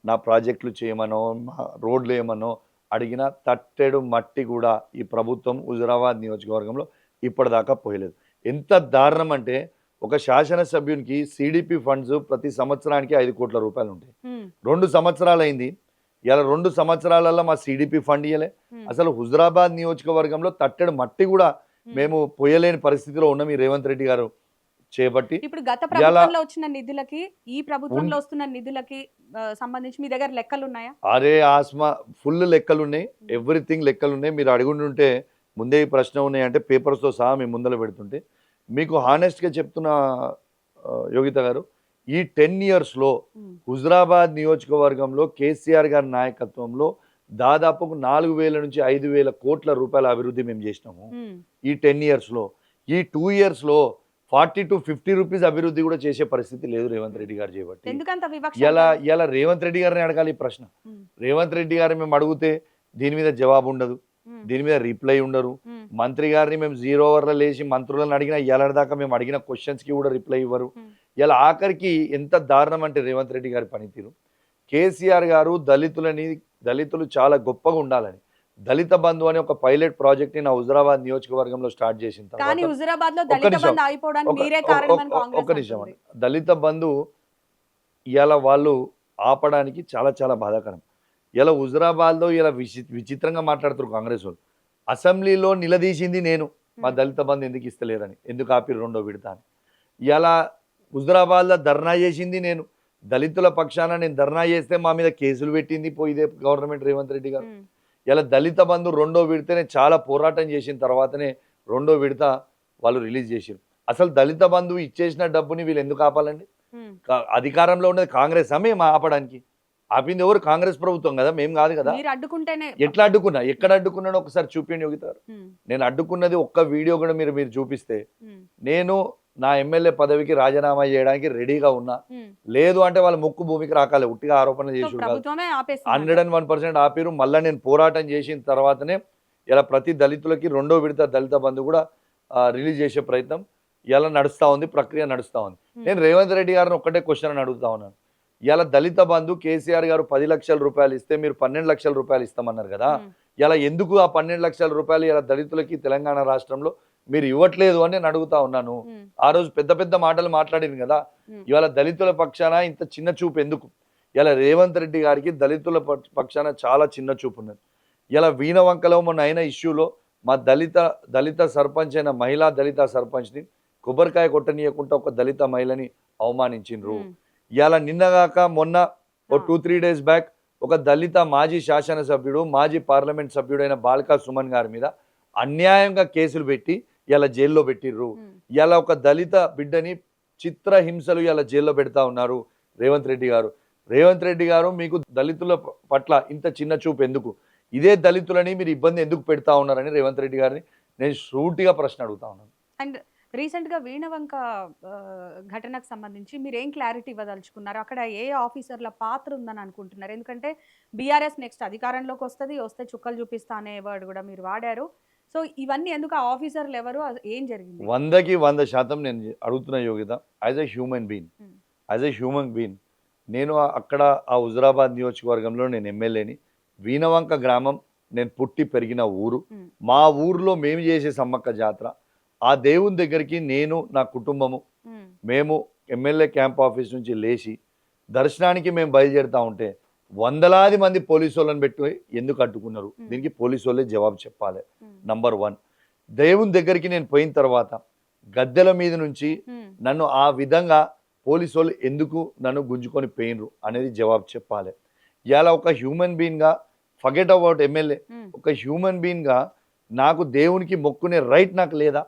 నా ప్రాజెక్టులు చేయమనో నా రోడ్లు ఏమనో అడిగిన తట్టెడు మట్టి కూడా ఈ ప్రభుత్వం హుజురాబాద్ నియోజకవర్గంలో ఇప్పటిదాకా పోయలేదు. ఎంత దారుణం అంటే ఒక శాసనసభ్యునికి సిడిపి ఫండ్స్ ప్రతి సంవత్సరానికి 5 కోట్ల రూపాయలు ఉంటాయి. 2 సంవత్సరాలు అయింది, ఇలా 2 సంవత్సరాలలో మా సిడిపి ఫండ్ ఇయ్యలే. అసలు హుజురాబాద్ నియోజకవర్గంలో తట్టెడు మట్టి కూడా మేము పోయలేని పరిస్థితిలో ఉన్నాం ఈ రేవంత్ రెడ్డి గారు చేపట్టి. ఇప్పుడు గత ప్రభుత్వంలో వచ్చిన నిధులకి ఈ ప్రభుత్వంలో వస్తున్న నిధులకి సంబంధించి మీ దగ్గర లెక్కలు ఉన్నాయా? అరే ఆస్మా ఫుల్ లెక్కలు ఉన్నాయి, ఎవ్రీథింగ్ లెక్కలు ఉన్నాయి. మీరు అడుగుంటుంటే ముందే ఈ ప్రశ్న ఉన్నాయి అంటే పేపర్స్తో సహా మేము ముందర పెడుతుంటే మీకు హానెస్ట్గా చెప్తున్న యోగిత గారు, ఈ 10 yearsలో హుజురాబాద్ నియోజకవర్గంలో కేసీఆర్ గారి నాయకత్వంలో దాదాపు 4000 నుంచి 5000 కోట్ల రూపాయల అభివృద్ధి మేము చేసినాము ఈ 10 yearsలో. ఈ 2 yearsలో 40 to 50 రూపీస్ అభివృద్ధి కూడా చేసే పరిస్థితి లేదు రేవంత్ రెడ్డి గారు చేపట్టి. ఇలా రేవంత్ రెడ్డి గారిని అడగాలి ఈ ప్రశ్న. రేవంత్ రెడ్డి గారిని మేము అడిగితే దీని మీద జవాబు ఉండదు, దీని మీద రిప్లై ఉండరు. మంత్రి గారిని మేము 0 hourలో లేచి మంత్రులను అడిగినా ఇలా దాకా మేము అడిగిన క్వశ్చన్స్కి కూడా రిప్లై ఇవ్వరు. ఇలా ఆఖరికి ఎంత దారుణం అంటే రేవంత్ రెడ్డి గారి పనితీరు. కేసీఆర్ గారు దళితులు చాలా గొప్పగా ఉండాలని దళిత బంధు అనే ఒక పైలట్ ప్రాజెక్ట్ ని నా హుజురాబాద్ నియోజకవర్గంలో స్టార్ట్ చేసిన ఒక నిమిషం, దళిత బంధు ఇలా వాళ్ళు ఆపడానికి చాలా చాలా బాధాకరం. ఇలా హుజురాబాద్లో ఇలా విచిత్రంగా మాట్లాడుతారు కాంగ్రెస్ వాళ్ళు. అసెంబ్లీలో నిలదీసింది నేను, మా దళిత బంధు ఎందుకు ఇస్తలేరని, ఎందుకు ఆపిరు 2వ విడత అని. ఇలా హుజురాబాద్లో ధర్నా చేసింది నేను, దళితుల పక్షాన నేను ధర్నా చేస్తే మా మీద కేసులు పెట్టింది పోయిదే గవర్నమెంట్ రేవంత్ రెడ్డి గారు. ఇలా దళిత బంధు 2వ విడతనే చాలా పోరాటం చేసిన తర్వాతనే 2వ విడత వాళ్ళు రిలీజ్ చేసారు. అసలు దళిత బంధు ఇచ్చేసిన డబ్బుని వీళ్ళు ఎందుకు ఆపాలండి? అధికారంలో ఉన్నది కాంగ్రెస్ మేము ఆపడానికి. ఆపింది ఎవరు? కాంగ్రెస్ ప్రభుత్వం కదా, మేము కాదు కదా. ఎట్లా అడ్డుకున్నా, ఎక్కడ అడ్డుకున్నానో ఒకసారి చూపించండి యోగిత గారు. నేను అడ్డుకున్నది ఒక్క వీడియో కూడా మీరు చూపిస్తే, నేను నా ఎమ్మెల్యే పదవికి రాజీనామా చేయడానికి రెడీగా ఉన్నా. లేదు అంటే వాళ్ళ ముక్కు భూమికి రాకాలి, ఉట్టిగా ఆరోపణలు సో చేసి ప్రభుత్వమే ఆపేస్తుంది 101% ఆపిరు. మళ్ళీ నేను పోరాటం చేసిన తర్వాతనే ఇలా ప్రతి దళితులకి 2వ విడత దళిత బంధు కూడా రిలీజ్ చేసే ప్రయత్నం ఇలా నడుస్తూ ఉంది, ప్రక్రియ నడుస్తూ ఉంది. నేను రేవంత్ రెడ్డి గారిని ఒక్కటే క్వశ్చన్ అని అడుగుతా ఉన్నాను. ఇలా దళిత బంధు కేసీఆర్ గారు 10 లక్షల రూపాయలు ఇస్తే మీరు 12 లక్షల రూపాయలు ఇస్తామన్నారు కదా, ఇలా ఎందుకు ఆ 12 లక్షల రూపాయలు ఇలా దళితులకి తెలంగాణ రాష్ట్రంలో మీరు ఇవ్వట్లేదు అని నేను అడుగుతా ఉన్నాను. ఆ రోజు పెద్ద పెద్ద మాటలు మాట్లాడింది కదా, ఇవాళ దళితుల పక్షాన ఇంత చిన్న చూపు ఎందుకు? ఇలా రేవంత్ రెడ్డి గారికి దళితుల పక్షాన చాలా చిన్న చూపు ఉన్నది. ఇలా వీణవంకలో మొన్న అయిన ఇష్యూలో మా దళిత సర్పంచ్ అయిన మహిళా దళిత సర్పంచ్ని కొబ్బరికాయ కొట్టనీయకుండా ఒక దళిత మహిళని అవమానించిండ్రు. ఇలా నిన్నగాక మొన్న ఓ 2-3 డేస్ బ్యాక్ ఒక దళిత మాజీ శాసనసభ్యుడు, మాజీ పార్లమెంట్ సభ్యుడైన బాల్కా సుమన్ గారి మీద అన్యాయంగా కేసులు పెట్టి ఇలా జైల్లో పెట్టిర్రు. ఇలా ఒక దళిత బిడ్డని చిత్రహింసలు ఇలా జైల్లో పెడతా ఉన్నారు రేవంత్ రెడ్డి గారు. రేవంత్ రెడ్డి గారు మీకు దళితుల పట్ల ఇంత చిన్న చూపు ఎందుకు? ఇదే దళితులని మీరు ఇబ్బంది ఎందుకు పెడతా ఉన్నారని రేవంత్ రెడ్డి గారిని నేను సూటిగా ప్రశ్న అడుగుతా ఉన్నాను. అండ్ రీసెంట్గా వీణవంక ఘటనకు సంబంధించి మీరు ఏం క్లారిటీ ఇవ్వదలుచుకున్నారు? అక్కడ ఏ ఆఫీసర్ల పాత్ర ఉందని అనుకుంటున్నారు? ఎందుకంటే బీఆర్ఎస్ నెక్స్ట్ అధికారంలోకి వస్తే చుక్కలు చూపిస్తా అనే వర్డ్ కూడా మీరు వాడారు. సో ఇవన్నీ ఎందుకు? ఆ ఆఫీసర్లు ఎవరు, ఏం జరిగింది? 100కి 100% నేను అడుగుతున్న Yogitha, as a human being నేను అక్కడ ఆ హుజురాబాద్ నియోజకవర్గంలో నేను ఎమ్మెల్యేని. వీణవంక గ్రామం నేను పుట్టి పెరిగిన ఊరు. మా ఊర్లో మేము చేసే సమ్మక్క జాతర, ఆ దేవుని దగ్గరికి నేను నా కుటుంబము మేము ఎమ్మెల్యే క్యాంప్ ఆఫీస్ నుంచి లేచి దర్శనానికి మేము బయలుదేరుతా ఉంటే వందలాది మంది పోలీసు వాళ్ళని పెట్టి ఎందుకు అడ్డుకున్నారు? దీనికి పోలీసు వాళ్ళే జవాబు చెప్పాలి. నంబర్ 1. దేవుని దగ్గరికి నేను పోయిన తర్వాత గద్దెల మీద నుంచి నన్ను ఆ విధంగా పోలీసు వాళ్ళు ఎందుకు నన్ను గుంజుకొని పోయినరు అనేది జవాబు చెప్పాలి. ఇలా ఒక హ్యూమన్ బీయింగ్గా, ఫర్గెట్ అబౌట్ ఎమ్మెల్యే, ఒక హ్యూమన్ బీయింగ్గా నాకు దేవునికి మొక్కునే రైట్ నాకు లేదా?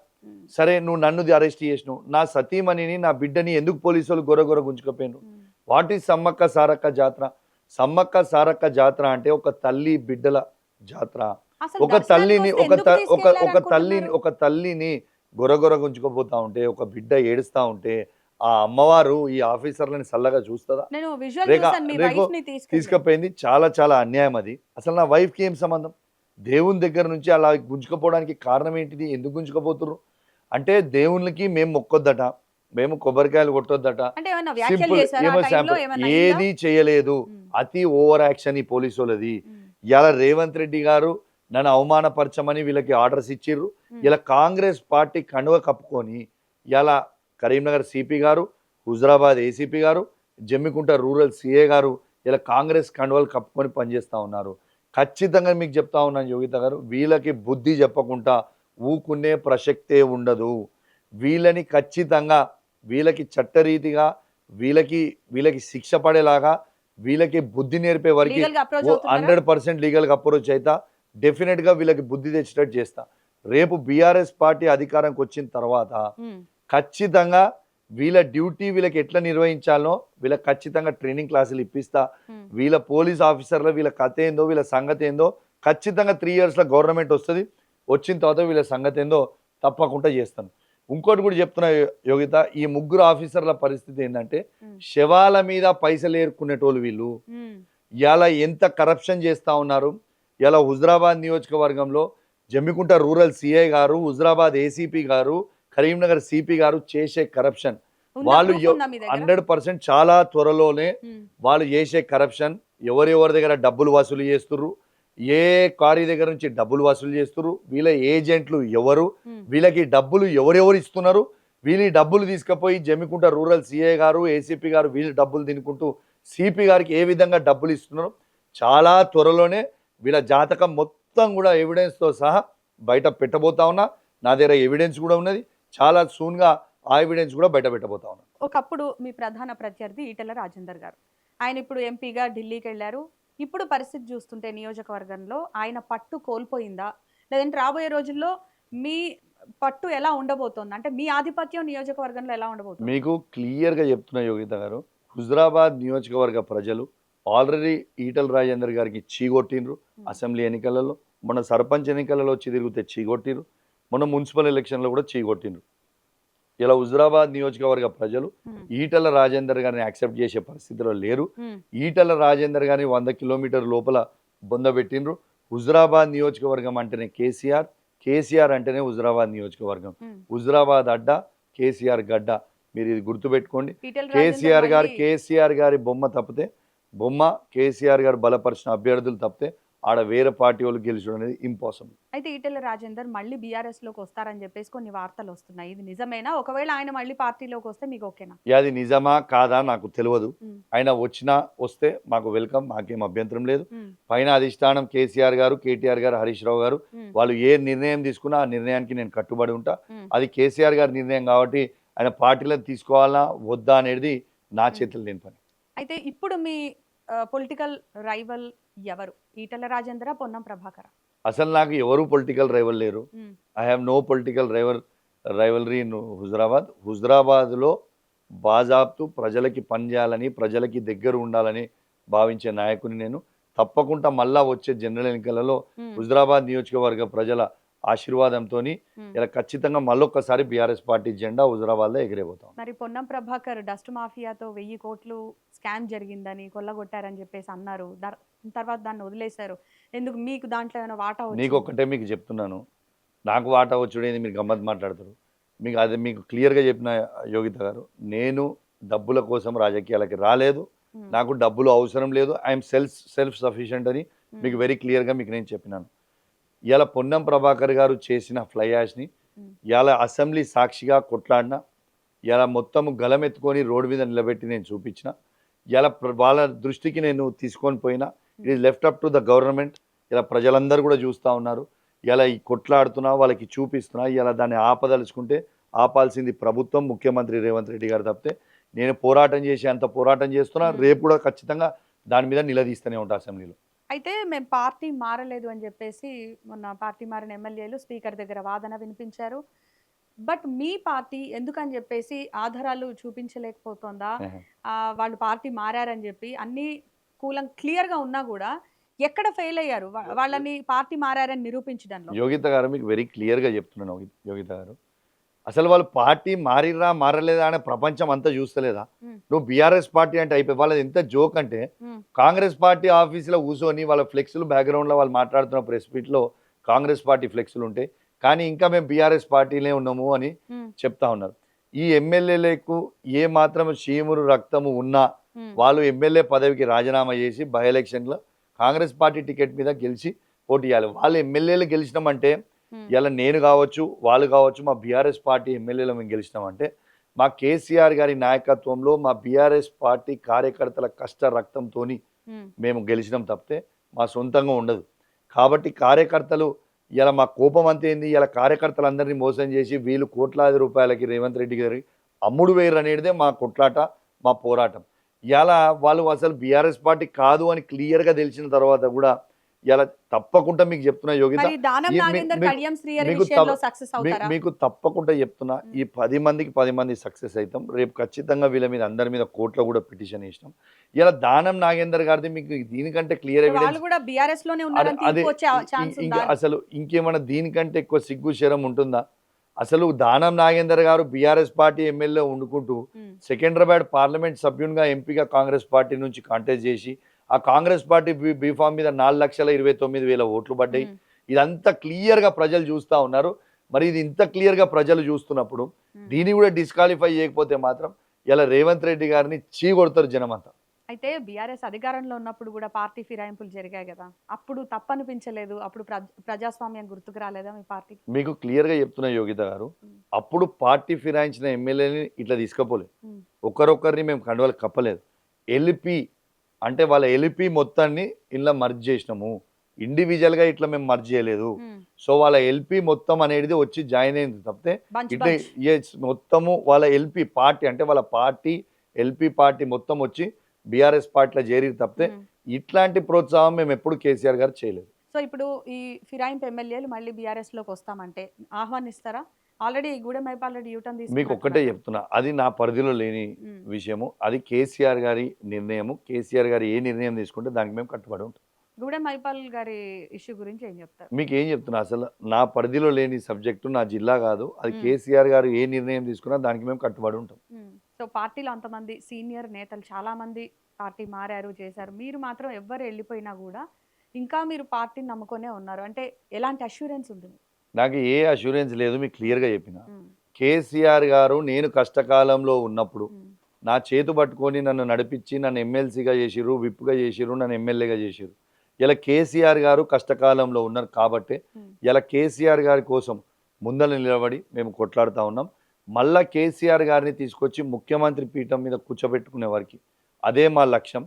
సరే, నువ్వు నన్ను అరెస్ట్ చేసినావు, నా సతీమణిని నా బిడ్డని ఎందుకు పోలీసు వాళ్ళు గొరగొర గుంజుకపోయినరు? వాట్ ఈజ్ సమ్మక్క సారక్క జాతర? సమ్మక్క సారక్క జాతర అంటే ఒక తల్లి బిడ్డల జాతర. ఒక తల్లిని గొరగొర గుంజుకోపోతా ఉంటే, ఒక బిడ్డ ఏడుస్తా ఉంటే ఆ అమ్మవారు ఈ ఆఫీసర్లని చల్లగా చూస్తుందా? తీసుకుపోయింది చాలా చాలా అన్యాయం అది. అసలు నా వైఫ్కి ఏం సంబంధం? దేవుని దగ్గర నుంచి అలా గుంజుకపోవడానికి కారణం ఏంటిది? ఎందుకు గుంజుకపోతున్నారు అంటే దేవునికి మేము మొక్కొద్దట, మేము కొబ్బరికాయలు కొట్టొద్దట, ఏది చేయలేదు. అతి ఓవర్ యాక్షన్ ఈ పోలీసు వాళ్ళది. ఇలా రేవంత్ రెడ్డి గారు నన్ను అవమానపరచమని వీళ్ళకి ఆర్డర్స్ ఇచ్చిర్రు. ఇలా కాంగ్రెస్ పార్టీ కండువ కప్పుకొని ఇలా కరీంనగర్ సిపి గారు, హుజురాబాద్ ఏసీపీ గారు, జమ్మికుంట రూరల్ సిఏ గారు ఇలా కాంగ్రెస్ కండువలు కప్పుకొని పనిచేస్తూ ఉన్నారు. ఖచ్చితంగా మీకు చెప్తా ఉన్నాను యోగిత గారు, వీళ్ళకి బుద్ధి చెప్పకుండా ఊకునే ప్రసక్తే ఉండదు. వీళ్ళని ఖచ్చితంగా వీళ్ళకి చట్టరీతిగా వీళ్ళకి శిక్ష పడేలాగా వీళ్ళకి బుద్ధి నేర్పే వరకు 100% లీగల్గా అప్రోచ్ అవుతా. డెఫినెట్గా వీళ్ళకి బుద్ధి తెచ్చేటట్టు చేస్తా. రేపు బీఆర్ఎస్ పార్టీ అధికారానికి వచ్చిన తర్వాత ఖచ్చితంగా వీళ్ళ డ్యూటీ వీళ్ళకి ఎట్లా నిర్వహించాలో వీళ్ళకి ఖచ్చితంగా ట్రైనింగ్ క్లాసులు ఇప్పిస్తా. వీళ్ళ పోలీస్ ఆఫీసర్లో వీళ్ళ కథ ఏందో, వీళ్ళ సంగతి ఏందో ఖచ్చితంగా 3 ఇయర్స్లో గవర్నమెంట్ వస్తుంది. వచ్చిన తర్వాత వీళ్ళ సంగతి ఏందో తప్పకుండా చేస్తాను. ఇంకోటి కూడా చెప్తున్నా యోగిత, ఈ 3 ఆఫీసర్ల పరిస్థితి ఏంటంటే శవాల మీద పైసలు ఏరుకునేటోళ్ళు వీళ్ళు. ఇలా ఎంత కరప్షన్ చేస్తూ ఉన్నారు. ఇలా హుజురాబాద్ నియోజకవర్గంలో జమ్మికుంట రూరల్ సిఐ గారు, హుజురాబాద్ ఏసీపీ గారు, కరీంనగర్ సిపి గారు చేసే కరప్షన్ వాళ్ళు 100% చాలా త్వరలోనే వాళ్ళు చేసే కరప్షన్ ఎవరెవరి దగ్గర డబ్బులు వసూలు చేస్తుర్రు, ఏ కారీ దగ్గర నుంచి డబ్బులు వసూలు చేస్తుర్రు, వీళ్ళ ఏజెంట్లు ఎవరు, వీళ్ళకి డబ్బులు ఎవరెవరు ఇస్తున్నారు, వీళ్ళ డబ్బులు తీసుకుపోయి జమ్మికుంట రూరల్ సిఐ గారు, ఏసీపీ గారు వీళ్ళు డబ్బులు తినుకుంటూ సిపి గారికి ఏ విధంగా డబ్బులు ఇస్తున్నారు. చాలా త్వరలోనే వీళ్ళ జాతకం మొత్తం కూడా ఎవిడెన్స్తో సహా బయట పెట్టబోతా ఉన్నా. నా దగ్గర ఎవిడెన్స్ కూడా ఉన్నది. చాలా సూన్గా ఆ ఎవిడెన్స్ కూడా బయట పెట్టబోతా ఉన్నా. ఒకప్పుడు మీ ప్రధాన ప్రత్యర్థి ఈటెల రాజేందర్ గారు, ఆయన ఇప్పుడు ఎంపీగా ఢిల్లీకి వెళ్ళారు. ఇప్పుడు పరిస్థితి చూస్తుంటే నియోజకవర్గంలో ఆయన పట్టు కోల్పోయిందా, లేదంటే రాబోయే రోజుల్లో మీ పట్టు ఎలా ఉండబోతోంది? అంటే మీ ఆధిపత్యం నియోజకవర్గంలో ఎలా ఉండబోతుంది? మీకు క్లియర్గా చెప్తున్నా యోగిత గారు, హుజురాబాద్ నియోజకవర్గ ప్రజలు ఆల్రెడీ ఈటెల రాజేందర్ గారికి చీగొట్టిండ్రు. అసెంబ్లీ ఎన్నికలలో, మొన్న సర్పంచ్ ఎన్నికలలో వచ్చి తిరిగితే చీగొట్టిండ్రు, మొన్న మున్సిపల్ ఎలక్షన్లో కూడా చీగొట్టిండ్రు. ఇలా హుజురాబాద్ నియోజకవర్గ ప్రజలు ఉమ్, ఈటల రాజేందర్ గారిని యాక్సెప్ట్ చేసే పరిస్థితిలో లేరు. ఉమ్, ఈటల రాజేందర్ గారిని 100 కిలోమీటర్ లోపల బొందబెట్టిండ్రు. హుజురాబాద్ నియోజకవర్గం అంటేనే కేసీఆర్, కేసీఆర్ అంటేనే హుజురాబాద్ నియోజకవర్గం. ఉమ్. హుజురాబాద్ అడ్డ, కేసీఆర్ గడ్డ. మీరు ఇది గుర్తుపెట్టుకోండి. ఈటెల రాజేందర్ కేసీఆర్ గారి బొమ్మ తప్పితే, కేసీఆర్ గారు బలపరిచిన అభ్యర్థులు తప్పితే ఆడ వేరే పార్టీ వాళ్ళు గెలిచడం అనేది ఇంపాసిబుల్. అయితే ఈటెల రాజేందర్ మళ్ళీ బీఆర్ఎస్ లోకి వస్తారని చెప్పేసి కొన్ని వార్తలు వస్తున్నాయి. ఇది నిజమేనా? ఒకవేళ ఆయన మళ్ళీ పార్టీలోకి వస్తే మీకు ఓకేనా? అది నిజమా కాదా నాకు తెలియదు. ఉమ్, ఆయన వస్తే మాకు వెల్కమ్, మాకేం అభ్యంతరం లేదు. ఉమ్, పైన అధిష్టానం కేసీఆర్ గారు, కేటీఆర్ గారు, హరీష్ రావు గారు ఉమ్, వాళ్ళు ఏ నిర్ణయం తీసుకున్నా ఆ నిర్ణయానికి నేను కట్టుబడి ఉంటా. ఉమ్, అది కేసీఆర్ గారి నిర్ణయం కాబట్టి ఆయన పార్టీలో తీసుకోవాలా వద్దా అనేది నా చేతులు లేని పని. అయితే ఇప్పుడు మీ పొలిటికల్ రైవల్ ఎవరు? ఈటెల రాజేంద్ర, పొన్నం ప్రభాకర్? అసలు నాకు ఎవరు పొలిటికల్ రైవల్ లేరు. Um, I have no political rivalry in Huzurabad. హుజురాబాద్లో బాజాబ్తు ప్రజలకి పనిచేయాలని, ప్రజలకి దగ్గర ఉండాలని భావించే నాయకుని నేను. తప్పకుండా మళ్ళా వచ్చే జనరల్ ఎన్నికలలో ఉమ్, హుజురాబాద్ నియోజకవర్గ ప్రజల ఆశీర్వాదంతో ఉమ్. ఇలా ఖచ్చితంగా మళ్ళొక్కసారి బీఆర్ఎస్ పార్టీ జెండా హుజురాబాద్లో ఎగిరేపోతాం. మరి పొన్నం ప్రభాకర్ డస్ట్ మాఫియాతో 1000 కోట్లు స్కామ్ జరిగిందని, కొల్లగొట్టారని చెప్పేసి అన్నారు. తర్వాత దాన్ని వదిలేశారు. ఎందుకు? మీకు దాంట్లో ఏమైనా వాటా నీకు వచ్చిందా? ఒక్కటే మీకు చెప్తున్నాను, నాకు వాటా వచ్చుడేది మీరు గమ్మత్ మాట్లాడతారు. మీకు క్లియర్గా చెప్పిన యోగిత గారు, నేను డబ్బుల కోసం రాజకీయాలకి రాలేదు. ఉమ్, నాకు డబ్బులు అవసరం లేదు. ఐఎమ్ సెల్ఫ్ సఫిషియెంట్ అని మీకు వెరీ క్లియర్గా మీకు నేను చెప్పినాను. ఇలా పొన్నం ప్రభాకర్ గారు చేసిన ఫ్లై యాష్ని ఇలా అసెంబ్లీ సాక్షిగా కొట్లాడిన, ఇలా మొత్తం గలమెత్తుకొని రోడ్డు మీద నిలబెట్టి నేను చూపించిన, ఇలా వాళ్ళ దృష్టికి నేను తీసుకొని పోయినా. It is left up to the government. ఇలా ప్రజలందరూ కూడా చూస్తూ ఉన్నారు. ఇలా ఈ కొట్లాడుతున్నా, వాళ్ళకి చూపిస్తున్నా. ఇలా దాన్ని ఆపదలుచుకుంటే ఆపాల్సింది ప్రభుత్వం, ముఖ్యమంత్రి రేవంత్ రెడ్డి గారు తప్పితే నేను పోరాటం చేసి అంత పోరాటం చేస్తున్నా. రేపు కూడా ఖచ్చితంగా దాని మీద నిలదీస్తూనే ఉంటా అసెంబ్లీలో. అయితే మేము పార్టీ మారలేదు అని చెప్పేసి మొన్న పార్టీ మారిన ఎమ్మెల్యేలు స్పీకర్ దగ్గర వాదన వినిపించారు. బట్ మీ పార్టీ ఎందుకని చెప్పేసి ఆధారాలు చూపించలేకపోతుందా? వాళ్ళు పార్టీ మారారని చెప్పి అన్ని క్లియర్గా ఉన్నా కూడా ఎక్కడ ఫెయిల్ అయ్యారు వాళ్ళని పార్టీ మారారని నిరూపించడంలో? యోగిత గారు మీకు వెరీ క్లియర్గా చెప్తున్నాను. యోగిత గారు, అసలు వాళ్ళు పార్టీ మారిరా మారలేదా అనే ప్రపంచం అంతా చూస్తలేదా? నువ్వు బీఆర్ఎస్ పార్టీ అంటే అయిపోయి వాళ్ళది ఎంత జోక్ అంటే, కాంగ్రెస్ పార్టీ ఆఫీసులో కూర్చొని వాళ్ళ ఫ్లెక్స్లు బ్యాక్గ్రౌండ్లో వాళ్ళు మాట్లాడుతున్న ప్రెస్ మీట్లో కాంగ్రెస్ పార్టీ ఫ్లెక్స్లు ఉంటాయి, కానీ ఇంకా మేము బీఆర్ఎస్ పార్టీలే ఉన్నాము అని చెప్తా ఉన్నారు. ఈ ఎమ్మెల్యేలకు ఏ మాత్రం చీమురు రక్తము ఉన్నా వాళ్ళు ఎమ్మెల్యే పదవికి రాజీనామా చేసి బై ఎలక్షన్లో కాంగ్రెస్ పార్టీ టికెట్ మీద గెలిచి పోటీ చేయాలి. వాళ్ళు ఎమ్మెల్యేలు గెలిచినామంటే, ఇలా నేను కావచ్చు, వాళ్ళు కావచ్చు, మా బీఆర్ఎస్ పార్టీ ఎమ్మెల్యేలు మేము గెలిచినామంటే మా కేసీఆర్ గారి నాయకత్వంలో మా బీఆర్ఎస్ పార్టీ కార్యకర్తల కష్ట రక్తంతో మేము గెలిచినాం తప్పితే మా సొంతంగా ఉండదు. కాబట్టి కార్యకర్తలు ఇలా మా కోపం అంతేంది, ఇలా కార్యకర్తలందరినీ మోసం చేసి వీళ్ళు కోట్లాది రూపాయలకి రేవంత్ రెడ్డి గారి అమ్ముడు వేరు అనేదే మా కొట్లాట, మా పోరాటం. ఇలా వాళ్ళు అసలు బీఆర్ఎస్ పార్టీ కాదు అని క్లియర్గా తెలిసిన తర్వాత కూడా ఇలా తప్పకుండా మీకు చెప్తున్నా యోగిత, మీకు తప్పకుండా చెప్తున్నా, ఈ 10 మందికి 10 మంది సక్సెస్ అవుతాం. రేపు ఖచ్చితంగా వీళ్ళ మీద అందరి మీద కోర్టులో కూడా పిటిషన్ ఇష్టం. ఇలా దానం నాగేందర్ గారిది మీకు దీనికంటే క్లియర్ అసలు ఇంకేమైనా దీనికంటే ఎక్కువ సిగ్గు శరం ఉంటుందా? అసలు దానం నాగేందర్ గారు బీఆర్ఎస్ పార్టీ ఎమ్మెల్యే ఉండుకుంటూ సికింద్రాబాద్ పార్లమెంట్ సభ్యునిగా ఎంపీగా కాంగ్రెస్ పార్టీ నుంచి కాంటెస్ట్ చేసి ఆ కాంగ్రెస్ పార్టీ బీఫామ్ మీద 4,29,000 ఓట్లు పడ్డాయి. ఇదంతా క్లియర్గా ప్రజలు చూస్తూ ఉన్నారు. మరి ఇది ఇంత క్లియర్గా ప్రజలు చూస్తున్నప్పుడు దీన్ని కూడా డిస్క్వాలిఫై చేయకపోతే మాత్రం ఇలా రేవంత్ రెడ్డి గారిని చీకొడతారు జనమంతా. అయితే బీఆర్ఎస్ అధికారంలో ఉన్నప్పుడు కూడా పార్టీ ఫిరాయింపులు జరిగాయి కదా, అప్పుడు తప్పనిపించలేదు? అప్పుడు ప్రజాస్వామ్యం గుర్తుకు రాలేదా మీ పార్టీ? మీకు క్లియర్గా చెప్తున్న యోగిత గారు, అప్పుడు పార్టీ ఫిరాయించిన ఎమ్మెల్యేని ఇట్లా తీసుకపోలేదు. ఒకరొకరిని మేము కండువాలు కప్పలేదు. ఎల్పి అంటే వాళ్ళ ఎల్పి మొత్తాన్ని ఇలా మర్జ్ చేసినాము, ఇండివిజువల్గా ఇట్లా మేము మర్జ్ చేయలేదు. సో వాళ్ళ ఎల్పి మొత్తం అనేది వచ్చి జాయిన్ అయింది తప్పితే ఇట్లా మొత్తము వాళ్ళ ఎల్పి పార్టీ అంటే వాళ్ళ పార్టీ ఎల్పి పార్టీ మొత్తం వచ్చి బీఆర్ఎస్ పార్టీలో చేరి తప్పితే ఇట్లాంటి ప్రోత్సాహం మేము ఎప్పుడు కేసీఆర్ గారు చేయలేదు. సో ఇప్పుడు ఈ ఫిరాయింపు ఎమ్మెల్యేలు మళ్ళీ బీఆర్ఎస్ లోకి వస్తామంటే ఆహ్వానిస్తారా? ఆల్రెడీ గూడెం ఆల్రెడీ యూటర్న్ తీసుకున్నారు. మీకు ఒక్కటే చెప్తున్నా, అది నా పరిధిలో లేని విషయము. అది కేసీఆర్ గారి నిర్ణయము. కేసీఆర్ గారు ఏ నిర్ణయం తీసుకుంటే దానికి మేము కట్టుబడి ఉంటాం. గూడెం మైపాల్ గారి ఇష్యూ గురించి ఏం చెప్తారు? మీకు ఏం చెప్తున్నా అసలు నా పరిధిలో లేని సబ్జెక్టు నా జిల్లా కాదు. అది మ్మ్. కేసీఆర్ గారు ఏ నిర్ణయం తీసుకున్నా దానికి మేము కట్టుబడి ఉంటాం. సో పార్టీలో అంతమంది సీనియర్ నేతలు చాలా మంది పార్టీ మారారు చేశారు, మీరు మాత్రం ఎవ్వరు వెళ్ళిపోయినా కూడా ఇంకా మీరు పార్టీని నమ్ముకొనే ఉన్నారు అంటే ఎలాంటి అష్యూరెన్స్ ఉంది మీకు? నాకు ఏ అష్యూరెన్స్ లేదు, మీకు క్లియర్గా చెప్పిన. మ్మ్. కేసీఆర్ గారు నేను కష్టకాలంలో ఉన్నప్పుడు మ్మ్. నా చేతు పట్టుకొని నన్ను నడిపించి నన్ను ఎమ్మెల్సీగా చేసిర్రు, విప్గా చేసిర్రు, నన్ను ఎమ్మెల్యేగా చేసిర్రు. ఇలా కేసీఆర్ గారు కష్టకాలంలో ఉన్నారు కాబట్టి మ్మ్. ఇలా కేసీఆర్ గారి కోసం ముందర నిలబడి మేము కొట్లాడుతూ ఉన్నాం. మళ్ళా కేసీఆర్ గారిని తీసుకొచ్చి ముఖ్యమంత్రి పీఠం మీద కూర్చోబెట్టుకునే వారికి అదే మా లక్ష్యం.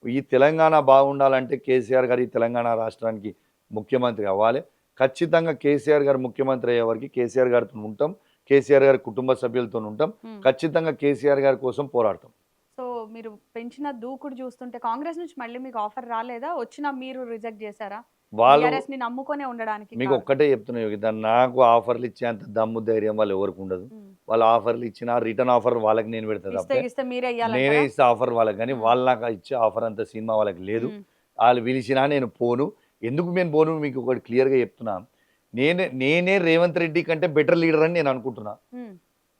ఈ తెలంగాణ బాగుండాలంటే కేసీఆర్ గారు ఈ తెలంగాణ రాష్ట్రానికి ముఖ్యమంత్రి అవ్వాలి. ఖచ్చితంగా కేసీఆర్ గారు ముఖ్యమంత్రి అయ్యే వరకు కేసీఆర్ గారితో ఉంటాం, కేసీఆర్ గారి కుటుంబ సభ్యులతో ఉంటాం. మ్మ్. ఖచ్చితంగా కేసీఆర్ గారి కోసం పోరాడతాం. సో మీరు పెంచిన దూకుడు చూస్తుంటే కాంగ్రెస్ నుంచి మళ్ళీ మీకు ఆఫర్ రాలేదా? వచ్చినా మీరు రిజెక్ట్ చేశారా? వాళ్ళు టీఆర్ఎస్ ని నమ్ముకొనే ఉండడానికి మీకు కారణం? ఒక్కటే చెప్తున్నా యోగిత, నాకు ఆఫర్లు ఇచ్చేంత దమ్ము ధైర్యం వాళ్ళు ఎవరికి ఉండదు. మ్మ్. వాళ్ళ ఆఫర్లు ఇచ్చిన రిటర్న్ ఆఫర్ వాళ్ళకి నేను పెడతా ఇస్తే తప్పే ఇస్తే మీరే నేనే ఇయ్యాలంటారా? ఇస్తే ఆఫర్ వాళ్ళకి, కానీ మ్మ్. వాళ్ళు నాకు ఇచ్చే ఆఫర్ అంత సినిమా వాళ్ళకి లేదు. మ్మ్. వాళ్ళు పిలిచినా నేను పోను. ఎందుకు నేను పోను మీకు ఒకటి క్లియర్గా చెప్తున్నా. నేనే రేవంత్ రెడ్డి కంటే బెటర్ లీడర్ అని నేను అనుకుంటున్నా. మ్మ్.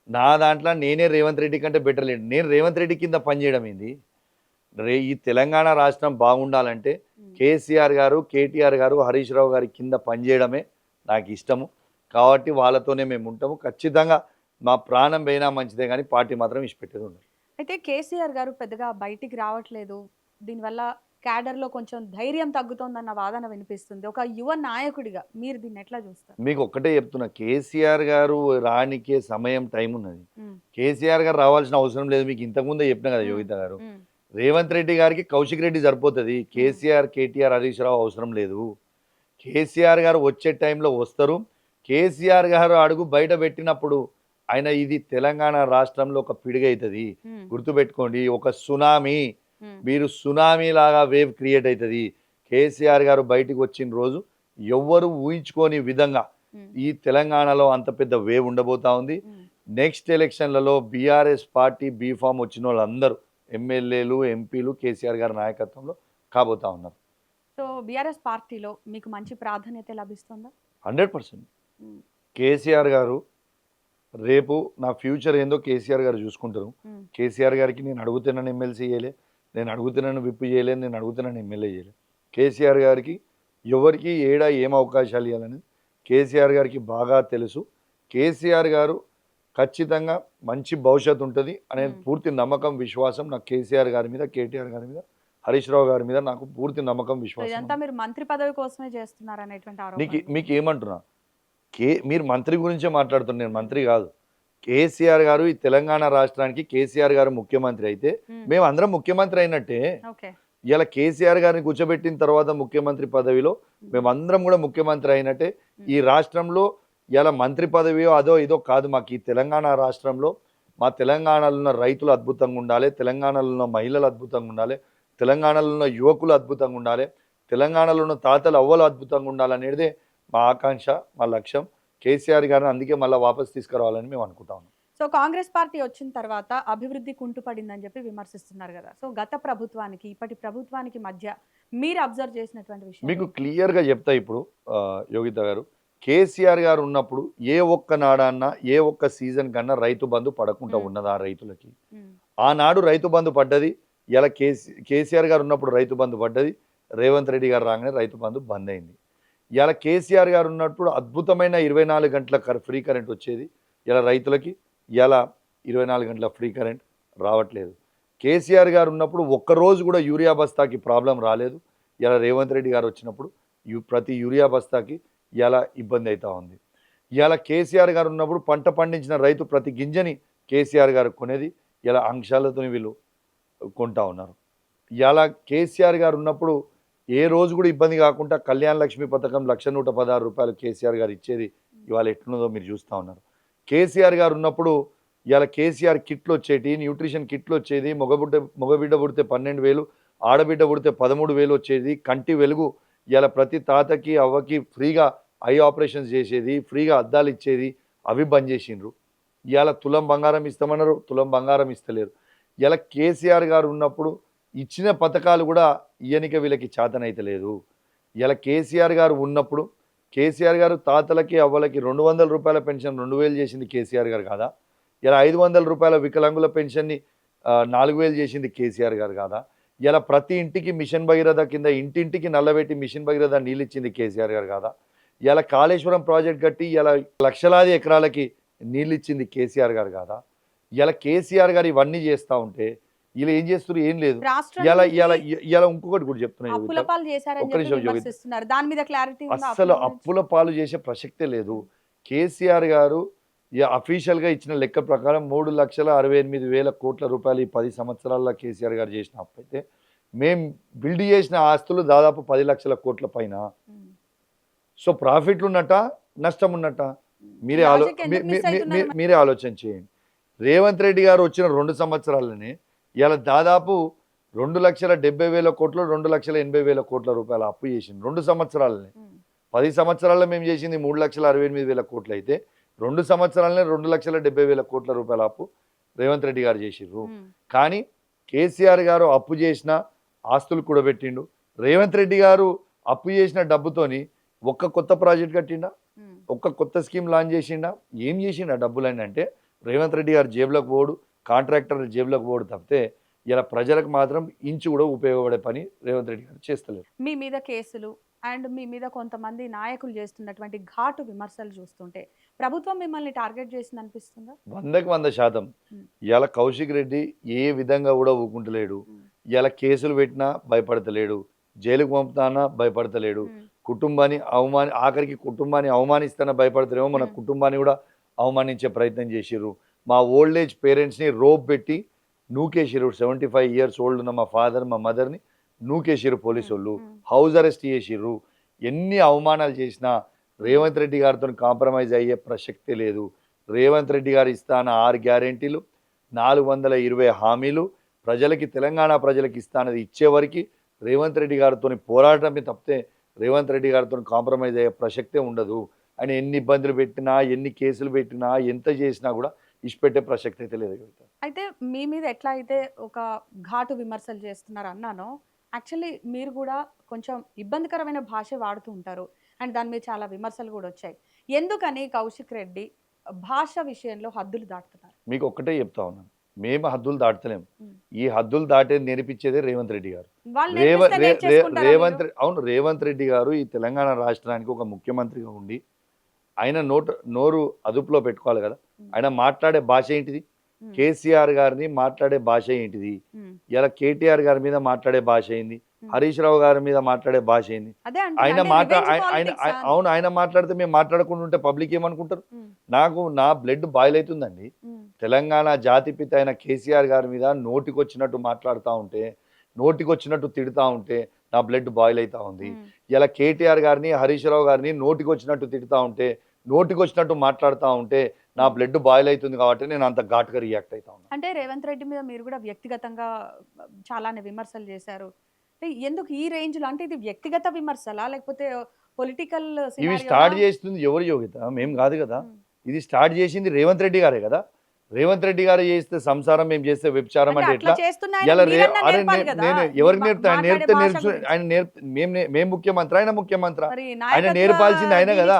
నా దాంట్లో నేనే రేవంత్ రెడ్డి కంటే బెటర్ లీడర్. నేను రేవంత్ రెడ్డి కింద పనిచేయడం ఏంది? ఈ తెలంగాణ రాష్ట్రం బాగుండాలంటే మ్మ్. కేసీఆర్ గారు, కేటీఆర్ గారు, హరీష్ రావు గారి కింద పనిచేయడమే నాకు ఇష్టము. కాబట్టి వాళ్ళతోనే మేము ఉంటాము. ఖచ్చితంగా మా ప్రాణం పోయినా మంచిదే, కానీ పార్టీ మాత్రం ఇష్టపెట్టేది ఉండదు. అయితే కేసీఆర్ గారు పెద్దగా బయటికి రావట్లేదు, దీనివల్ల క్యాడర్లో కొంచెం ధైర్యం తగ్గుతోందన్న వాదన వినిపిస్తుంది. ఒక యువ నాయకుడిగా మీరు దీన్ని ఎట్లా చూస్తారు? మీకు ఒక్కటే చెప్తున్నా, కేసీఆర్ గారు రానికే సమయం టైం ఉన్నది. మ్మ్. కేసీఆర్ గారు రావాల్సిన అవసరం లేదు. మీకు ఇంతకుముందే చెప్పిన కదా మ్మ్. యోగిత గారు, మ్మ్. రేవంత్ రెడ్డి గారికి కౌశిక్ రెడ్డి సరిపోతుంది. కేసీఆర్, కేటీఆర్, హరీష్ రావు అవసరం లేదు. కేసీఆర్ గారు వచ్చే టైంలో వస్తారు. కేసీఆర్ గారు అడుగు బయట పెట్టినప్పుడు ఆయన ఇది తెలంగాణ రాష్ట్రంలో ఒక పిడుగైతుంది. మ్మ్. గుర్తుపెట్టుకోండి, ఒక సునామీ, మ్మ్. మీరు సునామీ లాగా వేవ్ క్రియేట్ అవుతుంది. కేసీఆర్ గారు బయటికి వచ్చిన రోజు ఎవ్వరు ఊహించుకోని విధంగా మ్మ్. ఈ తెలంగాణలో అంత పెద్ద వేవ్ ఉండబోతా ఉంది. మ్మ్. నెక్స్ట్ ఎలక్షన్లలో బీఆర్ఎస్ పార్టీ బీఫామ్ వచ్చిన వాళ్ళందరూ ఎమ్మెల్యేలు, ఎంపీలు కేసీఆర్ గారి నాయకత్వంలో కాబోతా ఉన్నారు. సో బీఆర్ఎస్ పార్టీలో మీకు మంచి ప్రాధాన్యత లభిస్తుందా? 100%. మ్మ్. కేసీఆర్ గారు రేపు నా ఫ్యూచర్ ఏందో కేసీఆర్ గారు చూసుకుంటారు. మ్మ్. కేసీఆర్ గారికి నేను అడుగుతున్నాను ఎమ్మెల్సీ చేయలే, నేను అడుగుతున్నాను విప్ చేయలే, నేను అడుగుతున్నాను ఎమ్మెల్యే చేయలే. కేసీఆర్ గారికి ఎవరికి ఏడా ఏం అవకాశాలు ఇవ్వాలని కేసీఆర్ గారికి బాగా తెలుసు. కేసీఆర్ గారు ఖచ్చితంగా మంచి భవిష్యత్తు ఉంటుంది అనే పూర్తి నమ్మకం, విశ్వాసం నాకు కేసీఆర్ గారి మీద, కేటీఆర్ గారి మీద, హరీష్ రావు గారి మీద నాకు పూర్తి నమ్మకం, సో విశ్వాసం ఇదంతా ఉంది. మీరు మంత్రి పదవి కోసమే చేస్తున్నారు అనేటువంటి ఆరోపణ. మీకు ఏమంటున్నా, మీరు మంత్రి గురించే మాట్లాడుతున్నారు, నేను మంత్రి కాదు. కేసీఆర్ గారు ఈ తెలంగాణ రాష్ట్రానికి కేసీఆర్ గారు ముఖ్యమంత్రి అయితే మేము అందరం ముఖ్యమంత్రి అయినట్టే. ఓకే. ఇలా కేసీఆర్ గారిని కూర్చోబెట్టిన తర్వాత ముఖ్యమంత్రి పదవిలో మేమందరం కూడా ముఖ్యమంత్రి అయినట్టే. ఈ రాష్ట్రంలో ఇలా మంత్రి పదవియో అదో ఇదో కాదు. మాకు ఈ తెలంగాణ రాష్ట్రంలో మా తెలంగాణలో ఉన్న రైతులు అద్భుతంగా ఉండాలి, తెలంగాణలో ఉన్న మహిళలు అద్భుతంగా ఉండాలి, తెలంగాణలో ఉన్న యువకులు అద్భుతంగా ఉండాలి, తెలంగాణలో ఉన్న తాతలు అవ్వలు అద్భుతంగా ఉండాలనేదే మా ఆకాంక్ష, మా లక్ష్యం. కేసీఆర్ గారిని అందుకే మళ్ళీ వాపసు తీసుకురావాలని మేము అనుకుంటా ఉన్నాం. సో కాంగ్రెస్ పార్టీ వచ్చిన తర్వాత అభివృద్ధి కుంటుపడిందని చెప్పి విమర్శిస్తున్నారు కదా. సో గత ప్రభుత్వానికి ఇప్పటి ప్రభుత్వానికి మధ్య మీరు అబ్జర్వ్ చేసినటువంటి విషయం మీకు క్లియర్గా చెప్తా ఇప్పుడు యోగిత గారు, కేసీఆర్ గారు ఉన్నప్పుడు ఏ ఒక్క నాడన్నా ఏ ఒక్క సీజన్ కన్నా రైతు బంధు పడకుండా ఉన్నది ఆ రైతులకి. ఆనాడు రైతు బంధు పడ్డది. ఇలా కేసీఆర్ గారు ఉన్నప్పుడు రైతు బంధు పడ్డది. రేవంత్ రెడ్డి గారు రాగానే రైతు బంధు బంద్ అయింది. ఇలా కేసీఆర్ గారు ఉన్నప్పుడు అద్భుతమైన 24 గంటల ఫ్రీ కరెంట్ వచ్చేది. ఇలా రైతులకి ఇలా 24 గంటల ఫ్రీ కరెంట్ రావట్లేదు. కేసీఆర్ గారు ఉన్నప్పుడు ఒక్కరోజు కూడా యూరియా బస్తాకి ప్రాబ్లం రాలేదు. ఇలా రేవంత్ రెడ్డి గారు వచ్చినప్పుడు ప్రతి యూరియా బస్తాకి ఇలా ఇబ్బంది అవుతూ ఉంది. ఇలా కేసీఆర్ గారు ఉన్నప్పుడు పంట పండించిన రైతు ప్రతి గింజని కేసీఆర్ గారు కొనేది. ఇలా అంశాలతో వీళ్ళు కొంటా ఉన్నారు. ఇలా కేసీఆర్ గారు ఉన్నప్పుడు ఏ రోజు కూడా ఇబ్బంది కాకుండా కళ్యాణ లక్ష్మి పథకం 1,116 రూపాయలు కేసీఆర్ గారు ఇచ్చేది. ఇవాళ ఎట్లున్నదో మీరు చూస్తూ ఉన్నారు. కేసీఆర్ గారు ఉన్నప్పుడు ఇలా కేసీఆర్ కిట్లు వచ్చేటి, న్యూట్రిషన్ కిట్లు వచ్చేది. మగబిడ్డ పుడితే 12,000, ఆడబిడ్డ పుడితే 13,000 వచ్చేది. కంటి వెలుగు ఇలా ప్రతి తాతకి అవ్వకి ఫ్రీగా ఐ ఆపరేషన్స్ చేసేది, ఫ్రీగా అద్దాలు ఇచ్చేది. అవి బంద్ చేసిండ్రు. ఇవాళ తులం బంగారం ఇస్తామన్నారు, తులం బంగారం ఇస్తలేరు. ఇలా కేసీఆర్ గారు ఉన్నప్పుడు ఇచ్చిన పథకాలు కూడా ఇయ్యనిక వీళ్ళకి చేతనైతే లేదు. ఇలా కేసీఆర్ గారు ఉన్నప్పుడు కేసీఆర్ గారు తాతలకి అవ్వలకి 200 రూపాయల పెన్షన్ 2000 చేసింది కేసీఆర్ గారు కాదా? ఇలా 500 రూపాయల వికలాంగుల పెన్షన్ని 4000 చేసింది కేసీఆర్ గారు కాదా? ఇలా ప్రతి ఇంటికి మిషన్ భగీరథ కింద ఇంటింటికి నల్లబెట్టి మిషన్ భగీరథ నీళ్ళు ఇచ్చింది కేసీఆర్ గారు కాదా? ఇలా కాళేశ్వరం ప్రాజెక్ట్ కట్టి ఇలా లక్షలాది ఎకరాలకి నీళ్ళు ఇచ్చింది కేసీఆర్ గారు కాదా? ఇలా కేసీఆర్ గారు ఇవన్నీ చేస్తూ ఉంటే ఇలా ఏం చేస్తున్నారు? ఏం లేదు. ఇలా ఇలా ఇలా ఇంకొకటి కూడా చెప్తున్నాను, అప్పుల పాలు చేశారని ఒక్క చెప్పి నిమిషం యోగిత. విమర్శిస్తున్నారు. దాని మీద క్లారిటీ ఉందా? అస్సలు అప్పుల పాలు చేసే ప్రసక్తే లేదు. కేసీఆర్ గారు అఫీషియల్గా ఇచ్చిన లెక్క ప్రకారం 3,68,000 కోట్ల రూపాయలు ఈ 10 సంవత్సరాల్లో కేసీఆర్ గారు చేసిన అప్పు అయితే మేము బిల్డ్ చేసిన ఆస్తులు దాదాపు 10 లక్షల కోట్ల పైన. సో ప్రాఫిట్లు ఉన్నట్ట నష్టం ఉన్నట్ట మీరే మీరే ఆలోచన చేయండి. రేవంత్ రెడ్డి గారు వచ్చిన 2 సంవత్సరాలనే ఇలా దాదాపు 2,70,000 కోట్లు 2,80,000 కోట్ల రూపాయల అప్పు చేసింది 2 సంవత్సరాలనే. 10 సంవత్సరాల్లో మేము చేసింది 3,68,000 కోట్లు అయితే 2 సంవత్సరాలనే 2,70,000 కోట్ల రూపాయల అప్పు రేవంత్ రెడ్డి గారు చేసిర్రు. కానీ కేసీఆర్ గారు అప్పు చేసిన ఆస్తులు కూడబెట్టిండు. రేవంత్ రెడ్డి గారు అప్పు చేసిన డబ్బుతోని ఒక్క కొత్త ప్రాజెక్ట్ కట్టిండా, ఒక్క కొత్త స్కీమ్ లాంచ్ చేసిండా, ఏం చేసిండా డబ్బులని అంటే రేవంత్ రెడ్డి గారు జేబులకు పోడు, కాంట్రాక్టర్ జేబులకు పోడు తప్పితే ఇలా ప్రజలకు మాత్రం ఇంచు కూడా ఉపయోగపడే పని రేవంత్ రెడ్డి గారు చేస్తలేరు. మీ మీద కేసులు అండ్ మీ మీద కొంతమంది నాయకులు చేస్తున్నటువంటి ఘాటు విమర్శలు చూస్తుంటే ప్రభుత్వం మిమ్మల్ని టార్గెట్ చేసింది అనిపిస్తుందా? 100% ఇలా కౌశిక్ రెడ్డి ఏ విధంగా కూడా ఊకుంటలేడు. ఇలా కేసులు పెట్టినా భయపడతలేడు, జైలుకు పంపుతానా భయపడతలేడు, కుటుంబాన్ని ఆఖరికి కుటుంబాన్ని అవమానిస్తానా భయపడతలేమో, మన కుటుంబాన్ని కూడా అవమానించే ప్రయత్నం చేసిర్రు. మా ఓల్డ్ ఏజ్ పేరెంట్స్ని రోప్ పెట్టి నూకేసిర్రు. 75 years ఓల్డ్ ఉన్న మా ఫాదర్ మా మదర్ని నూకేసిర్రు పోలీసు వాళ్ళు, హౌస్ అరెస్ట్ చేసిర్రు. ఎన్ని అవమానాలు చేసినా రేవంత్ రెడ్డి గారితో కాంప్రమైజ్ అయ్యే ప్రసక్తే లేదు. రేవంత్ రెడ్డి గారు ఇస్తాన 6 గ్యారెంటీలు 420 హామీలు ప్రజలకి, తెలంగాణ ప్రజలకి ఇస్తానది ఇచ్చేవరకు రేవంత్ రెడ్డి గారితో పోరాటమే తప్పితే రేవంత్ రెడ్డి గారితో కాంప్రమైజ్ అయ్యే ప్రసక్తే ఉండదు. ఆయన ఎన్ని ఇబ్బందులు పెట్టినా, ఎన్ని కేసులు పెట్టినా, ఎంత చేసినా కూడా ఇష్టపెట్టే ప్రసక్తి అయితే లేదు. అయితే మీ మీద ఎట్లా అయితే ఒక ఘాటు విమర్శలు చేస్తున్నారు అన్నానో, యాక్చువల్లీ మీరు కూడా కొంచెం ఇబ్బందికరమైన భాష వాడుతూ ఉంటారు అండ్ దాని మీద చాలా విమర్శలు కూడా వచ్చాయి. ఎందుకని కౌశిక్ రెడ్డి భాష విషయంలో హద్దులు దాటుతున్నారు? మీకు ఒక్కటే చెప్తా ఉన్నాను, మేము హద్దులు దాటుతలేము. ఈ హద్దులు దాటేది నేర్పించేదే రేవంత్ రెడ్డి గారు. రేవంత్ రెడ్డి గారు ఈ తెలంగాణ రాష్ట్రానికి ఒక ముఖ్యమంత్రిగా ఉండి ఆయన నోరు అదుపులో పెట్టుకోవాలి కదా. ఆయన మాట్లాడే భాష ఏంటిది? కేసీఆర్ గారిని మాట్లాడే భాష ఏంటిది? ఇలా కేటీఆర్ గారి మీద మాట్లాడే భాష ఏంది? హరీష్ రావు గారి మీద మాట్లాడే భాష ఏంది? ఆయన మాట్లాడితే మేము మాట్లాడకుండా ఉంటే పబ్లిక్ ఏమనుకుంటారు? నా బ్లడ్ బాయిల్ అవుతుందండి. తెలంగాణ జాతిపిత అయిన కేసీఆర్ గారి మీద నోటికొచ్చినట్టు మాట్లాడుతూ ఉంటే, నోటికొచ్చినట్టు తిడుతూ ఉంటే నా బ్లడ్ బాయిల్ అవుతా ఉంది. ఇలా కేటీఆర్ గారిని హరీష్ రావు గారిని నోటికొచ్చినట్టు తిడుతూ ఉంటే, నోటికొచ్చినట్టు మాట్లాడుతూ ఉంటే నా బ్లడ్ బాయిల్ అవుతుంది. కాబట్టి నేను అంత ఘాటుగా రియాక్ట్ అవుతా ఉన్నాను. అంటే రేవంత్ రెడ్డి మీద మీరు కూడా వ్యక్తిగతంగా చాలానే విమర్శలు చేశారు. ఎందుకు ఈ రేంజ్ లో? అంటే ఇది వ్యక్తిగత విమర్శలా లేకపోతే పొలిటికల్? ఇవి స్టార్ట్ చేస్తుంది ఎవరు యోగిత? మేము కాదు కదా. ఇది స్టార్ట్ చేసింది రేవంత్ రెడ్డి గారే కదా. రేవంత్ రెడ్డి గారు చేస్తే సంసారం, మేము చేస్తే వ్యభిచారం అంటే ఎట్లా? నేను ఎవరికి నేర్పుతా? ఆయన నేర్పితే ఆయన మేము ముఖ్యమంత్రి, ఆయన ముఖ్యమంత్రి, ఆయన నేర్పాల్సింది ఆయన కదా.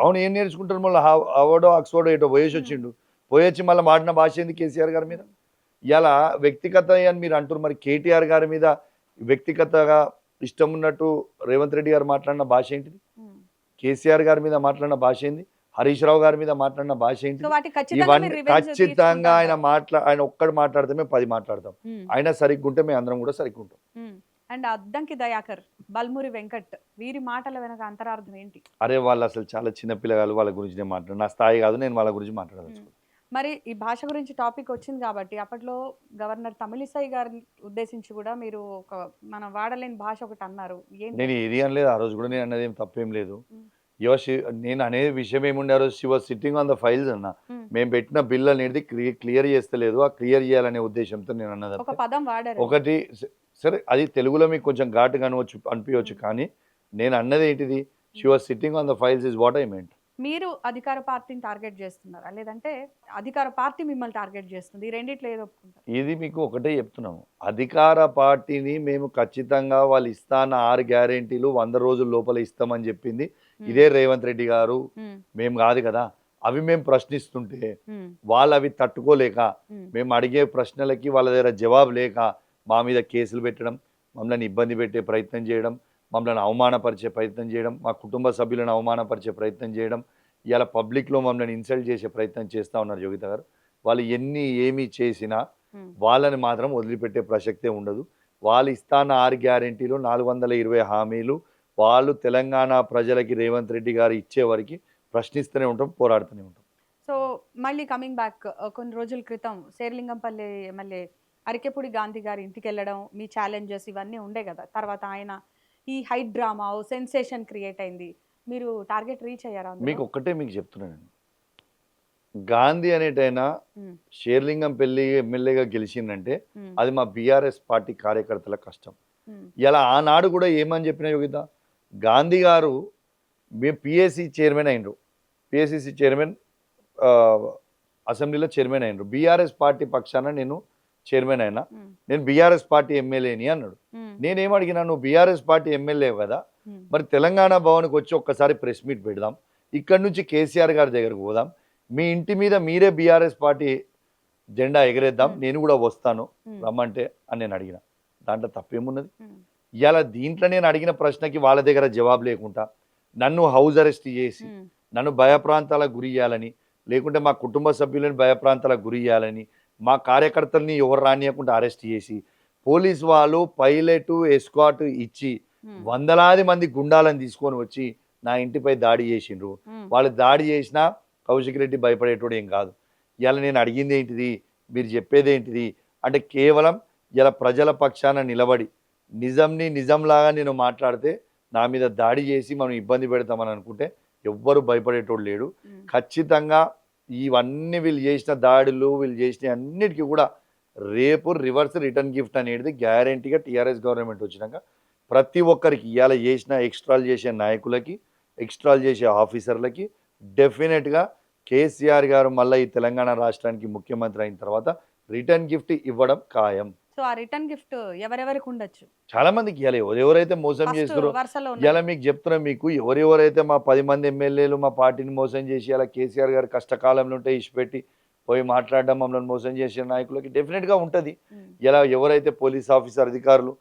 అవును, ఏం నేర్చుకుంటారు? మళ్ళీ అవడో ఆక్స్ఫోర్డో ఏటో పోయేసి వచ్చిండు. పోయొచ్చి మళ్ళీ మాడిన భాష ఏంది కేసీఆర్ గారి మీద? ఇలా వ్యక్తిగత అని మీరు అంటారు. మరి కేటీఆర్ గారి మీద వ్యక్తిగతగా ఇష్టం ఉన్నట్టు రేవంత్ రెడ్డి గారు మాట్లాడిన భాష ఏంటిది? కేసీఆర్ గారి మీద మాట్లాడిన భాష ఏంది? హరీష్ రావు గారి మీద మాట్లాడిన భాష ఏంటి? ఇవన్నీ ఖచ్చితంగా ఆయన ఒక్కడు మాట్లాడితే 10 మాట్లాడతాం. ఆయన సరిగ్గా ఉంటే మేము అందరం కూడా సరిగ్గా ఉంటాం. అండ్ అద్దంకి దయాకర్, బల్మూరి వెంకట్, వీరి మాటల వెనక అంతరార్థం ఏంటి? అరే వాళ్ళు అసలు చాలా చిన్న పిల్లగాళ్ళు, వాళ్ళ గురించి నేను మాట్లాడు, నా స్థాయి కాదు, నేను వాళ్ళ గురించి మాట్లాడవచ్చు. మరి ఈ భాష గురించి టాపిక్ వచ్చింది కాబట్టి అప్పట్లో గవర్నర్ తమిళిసై గారిని ఉద్దేశించి కూడా మీరు ఒక మనం వాడలేని భాష ఒకటి అన్నారు. నేను ఏది అనలేదు ఆ రోజు కూడా. నేను అన్నది ఏం తప్పేం లేదు. నేను అనే విషయం ఏముండే ఆ రోజు, she was sitting on the files అన్న. మేము పెట్టిన బిల్ అనేది క్లియర్ చేస్తలేదు, ఆ క్లియర్ చేయాలనే ఉద్దేశంతో నేను అన్నది. ఒకటి సరే, అది తెలుగులో మీకు కొంచెం ఘాటుగా అనిపించవచ్చు, కానీ నేను అన్నది ఏంటిది? She was sitting on the files is what I meant. మీరు అధికార పార్టీని టార్గెట్ చేస్తున్నారా లేదంటే అధికార పార్టీ మిమ్మల్ని టార్గెట్ చేస్తుంది? ఈ రెండిట్లో ఏది ఒప్పుకుంటారు? ఇది మీకు ఒకటే చెప్తున్నాము. అధికార పార్టీని మేము ఖచ్చితంగా వాళ్ళు ఇస్తాన్న 6 గ్యారంటీలు 100 రోజుల లోపల ఇస్తామని చెప్పింది ఇదే రేవంత్ రెడ్డి గారు. ఉమ్, మేము కాదు కదా. అవి మేము ప్రశ్నిస్తుంటే ఉమ్, వాళ్ళు అవి తట్టుకోలేక, ఉమ్, మేము అడిగే ప్రశ్నలకి వాళ్ళ దగ్గర జవాబు లేక మా మీద కేసులు పెట్టడం, మమ్మల్ని ఇబ్బంది పెట్టే ప్రయత్నం చేయడం, మమ్మల్ని అవమానపరిచే ప్రయత్నం చేయడం, మా కుటుంబ సభ్యులను అవమానపరిచే ప్రయత్నం చేయడం, ఇలా పబ్లిక్లో మమ్మల్ని ఇన్సల్ట్ చేసే ప్రయత్నం చేస్తూ ఉన్నారు యోగిత గారు. వాళ్ళు ఏమి చేసినా ఉమ్. వాళ్ళని మాత్రం వదిలిపెట్టే ప్రసక్తే ఉండదు. వాళ్ళు ఇస్తాన్న 6 గ్యారెంటీలు 420 హామీలు వాళ్ళు తెలంగాణ ప్రజలకి రేవంత్ రెడ్డి గారు ఇచ్చే వరకు ప్రశ్నిస్తూనే ఉంటాం, పోరాడుతూనే ఉంటాం. సో మళ్ళీ కమింగ్ బ్యాక్, కొన్ని రోజుల క్రితం శేర్లింగంపల్లి ఎమ్మెల్యే అరికెపూడి గాంధీ గారి ఇంటికి వెళ్ళడం, మీ ఛాలెంజెస్ ఇవన్నీ ఉండే కదా. తర్వాత ఆయన ఈ హైట్ డ్రామా సెన్సేషన్ క్రియేట్ అయింది. మీరు టార్గెట్ రీచ్ అయ్యారా అందులో? మీకు ఒక్కటే మీకు చెప్తున్నాను, గాంధీ అనేటైనా ఉమ్, షేర్లింగం పెళ్లి ఎమ్మెల్యేగా గెలిచిందంటే ఉమ్, అది మా బీఆర్ఎస్ పార్టీ కార్యకర్తల కష్టం. ఉమ్, ఇలా ఆనాడు కూడా ఏమని చెప్పిన యోగిత, గాంధీ గారు మేము పిఎస్సి చైర్మన్ అయినరు, పిఎస్సిసి చైర్మన్ అసెంబ్లీలో చైర్మన్ అయినరు, బీఆర్ఎస్ పార్టీ పక్షాన నేను చైర్మన్ అయినా, ఉమ్, నేను బీఆర్ఎస్ పార్టీ ఎమ్మెల్యేని అన్నాడు. ఉమ్, నేనేమడిగినా, నువ్వు బీఆర్ఎస్ పార్టీ ఎమ్మెల్యే కదా, ఉమ్, మరి తెలంగాణ భవన్కి వచ్చి ఒక్కసారి ప్రెస్ మీట్ పెడదాం, ఇక్కడ నుంచి కేసీఆర్ గారి దగ్గరకు పోదాం, మీ ఇంటి మీద మీరే బీఆర్ఎస్ పార్టీ జెండా ఎగరేద్దాం, నేను కూడా వస్తాను ఉమ్, రమ్మంటే అని నేను అడిగిన. దాంట్లో తప్పేమున్నది? ఉమ్, ఇలా దీంట్లో నేను అడిగిన ప్రశ్నకి వాళ్ళ దగ్గర జవాబు లేకుండా నన్ను హౌస్ అరెస్ట్ చేసి ఉమ్, నన్ను భయప్రాంతాలకు గురి చేయాలని, లేకుంటే మా కుటుంబ సభ్యులను భయప్రాంతాలకు గురి చేయాలని, మా కార్యకర్తల్ని ఎవరు రానియకుండా అరెస్ట్ చేసి పోలీస్ వాళ్ళు పైలట్ ఎస్కాట్ ఇచ్చి ఉమ్, వందలాది మంది గుండాలను తీసుకొని వచ్చి నా ఇంటిపై దాడి చేసిండ్రు. ఉమ్, వాళ్ళు దాడి చేసినా కౌశిక్ రెడ్డి భయపడేటోడు ఏం కాదు. ఇలా నేను అడిగింది ఏంటిది, మీరు చెప్పేది ఏంటిది అంటే కేవలం ఇలా ప్రజల పక్షాన నిలబడి నిజంని నిజంలాగా నేను మాట్లాడితే నా మీద దాడి చేసి మనం ఇబ్బంది పెడతామని అనుకుంటే ఎవ్వరు భయపడేటోడు లేడు. ఉమ్, ఖచ్చితంగా ఇవన్నీ వీళ్ళు చేసిన దాడులు, వీళ్ళు చేసిన అన్నిటికీ కూడా రేపు రివర్స్ రిటర్న్ గిఫ్ట్ అనేది గ్యారంటీగా టీఆర్ఎస్ గవర్నమెంట్ వచ్చినాక ప్రతి ఒక్కరికి ఇవాళ చేసిన ఎక్స్ట్రాలు చేసే నాయకులకి, ఎక్స్ట్రాలు చేసే ఆఫీసర్లకి డెఫినెట్గా కేసీఆర్ గారు మళ్ళీ ఈ తెలంగాణ రాష్ట్రానికి ముఖ్యమంత్రి అయిన తర్వాత రిటర్న్ గిఫ్ట్ ఇవ్వడం ఖాయం. సో ఆ రిటర్న్ గిఫ్ట్ ఎవరెవరికి ఉండొచ్చు? చాలా మందికి ఇవ్వాలి, ఎవరెవరైతే మోసం ఫస్ట్ చేస్తారో వరుసలో ఇలా ఉన్నారు. మీకు చెప్తున్నా, మీకు ఎవరెవరైతే మా 10 మంది ఎమ్మెల్యేలు మా పార్టీని మోసం చేసి అలా కేసీఆర్ గారు కష్టకాలంలో ఉంటే ఇచ్చిపెట్టి పోయి మాట్లాడడం, మమ్మల్ని మోసం చేసే నాయకులకి డెఫినెట్గా ఉంటుంది. ఉమ్, ఇలా ఎవరైతే పోలీస్ ఆఫీసర్ అధికారులు,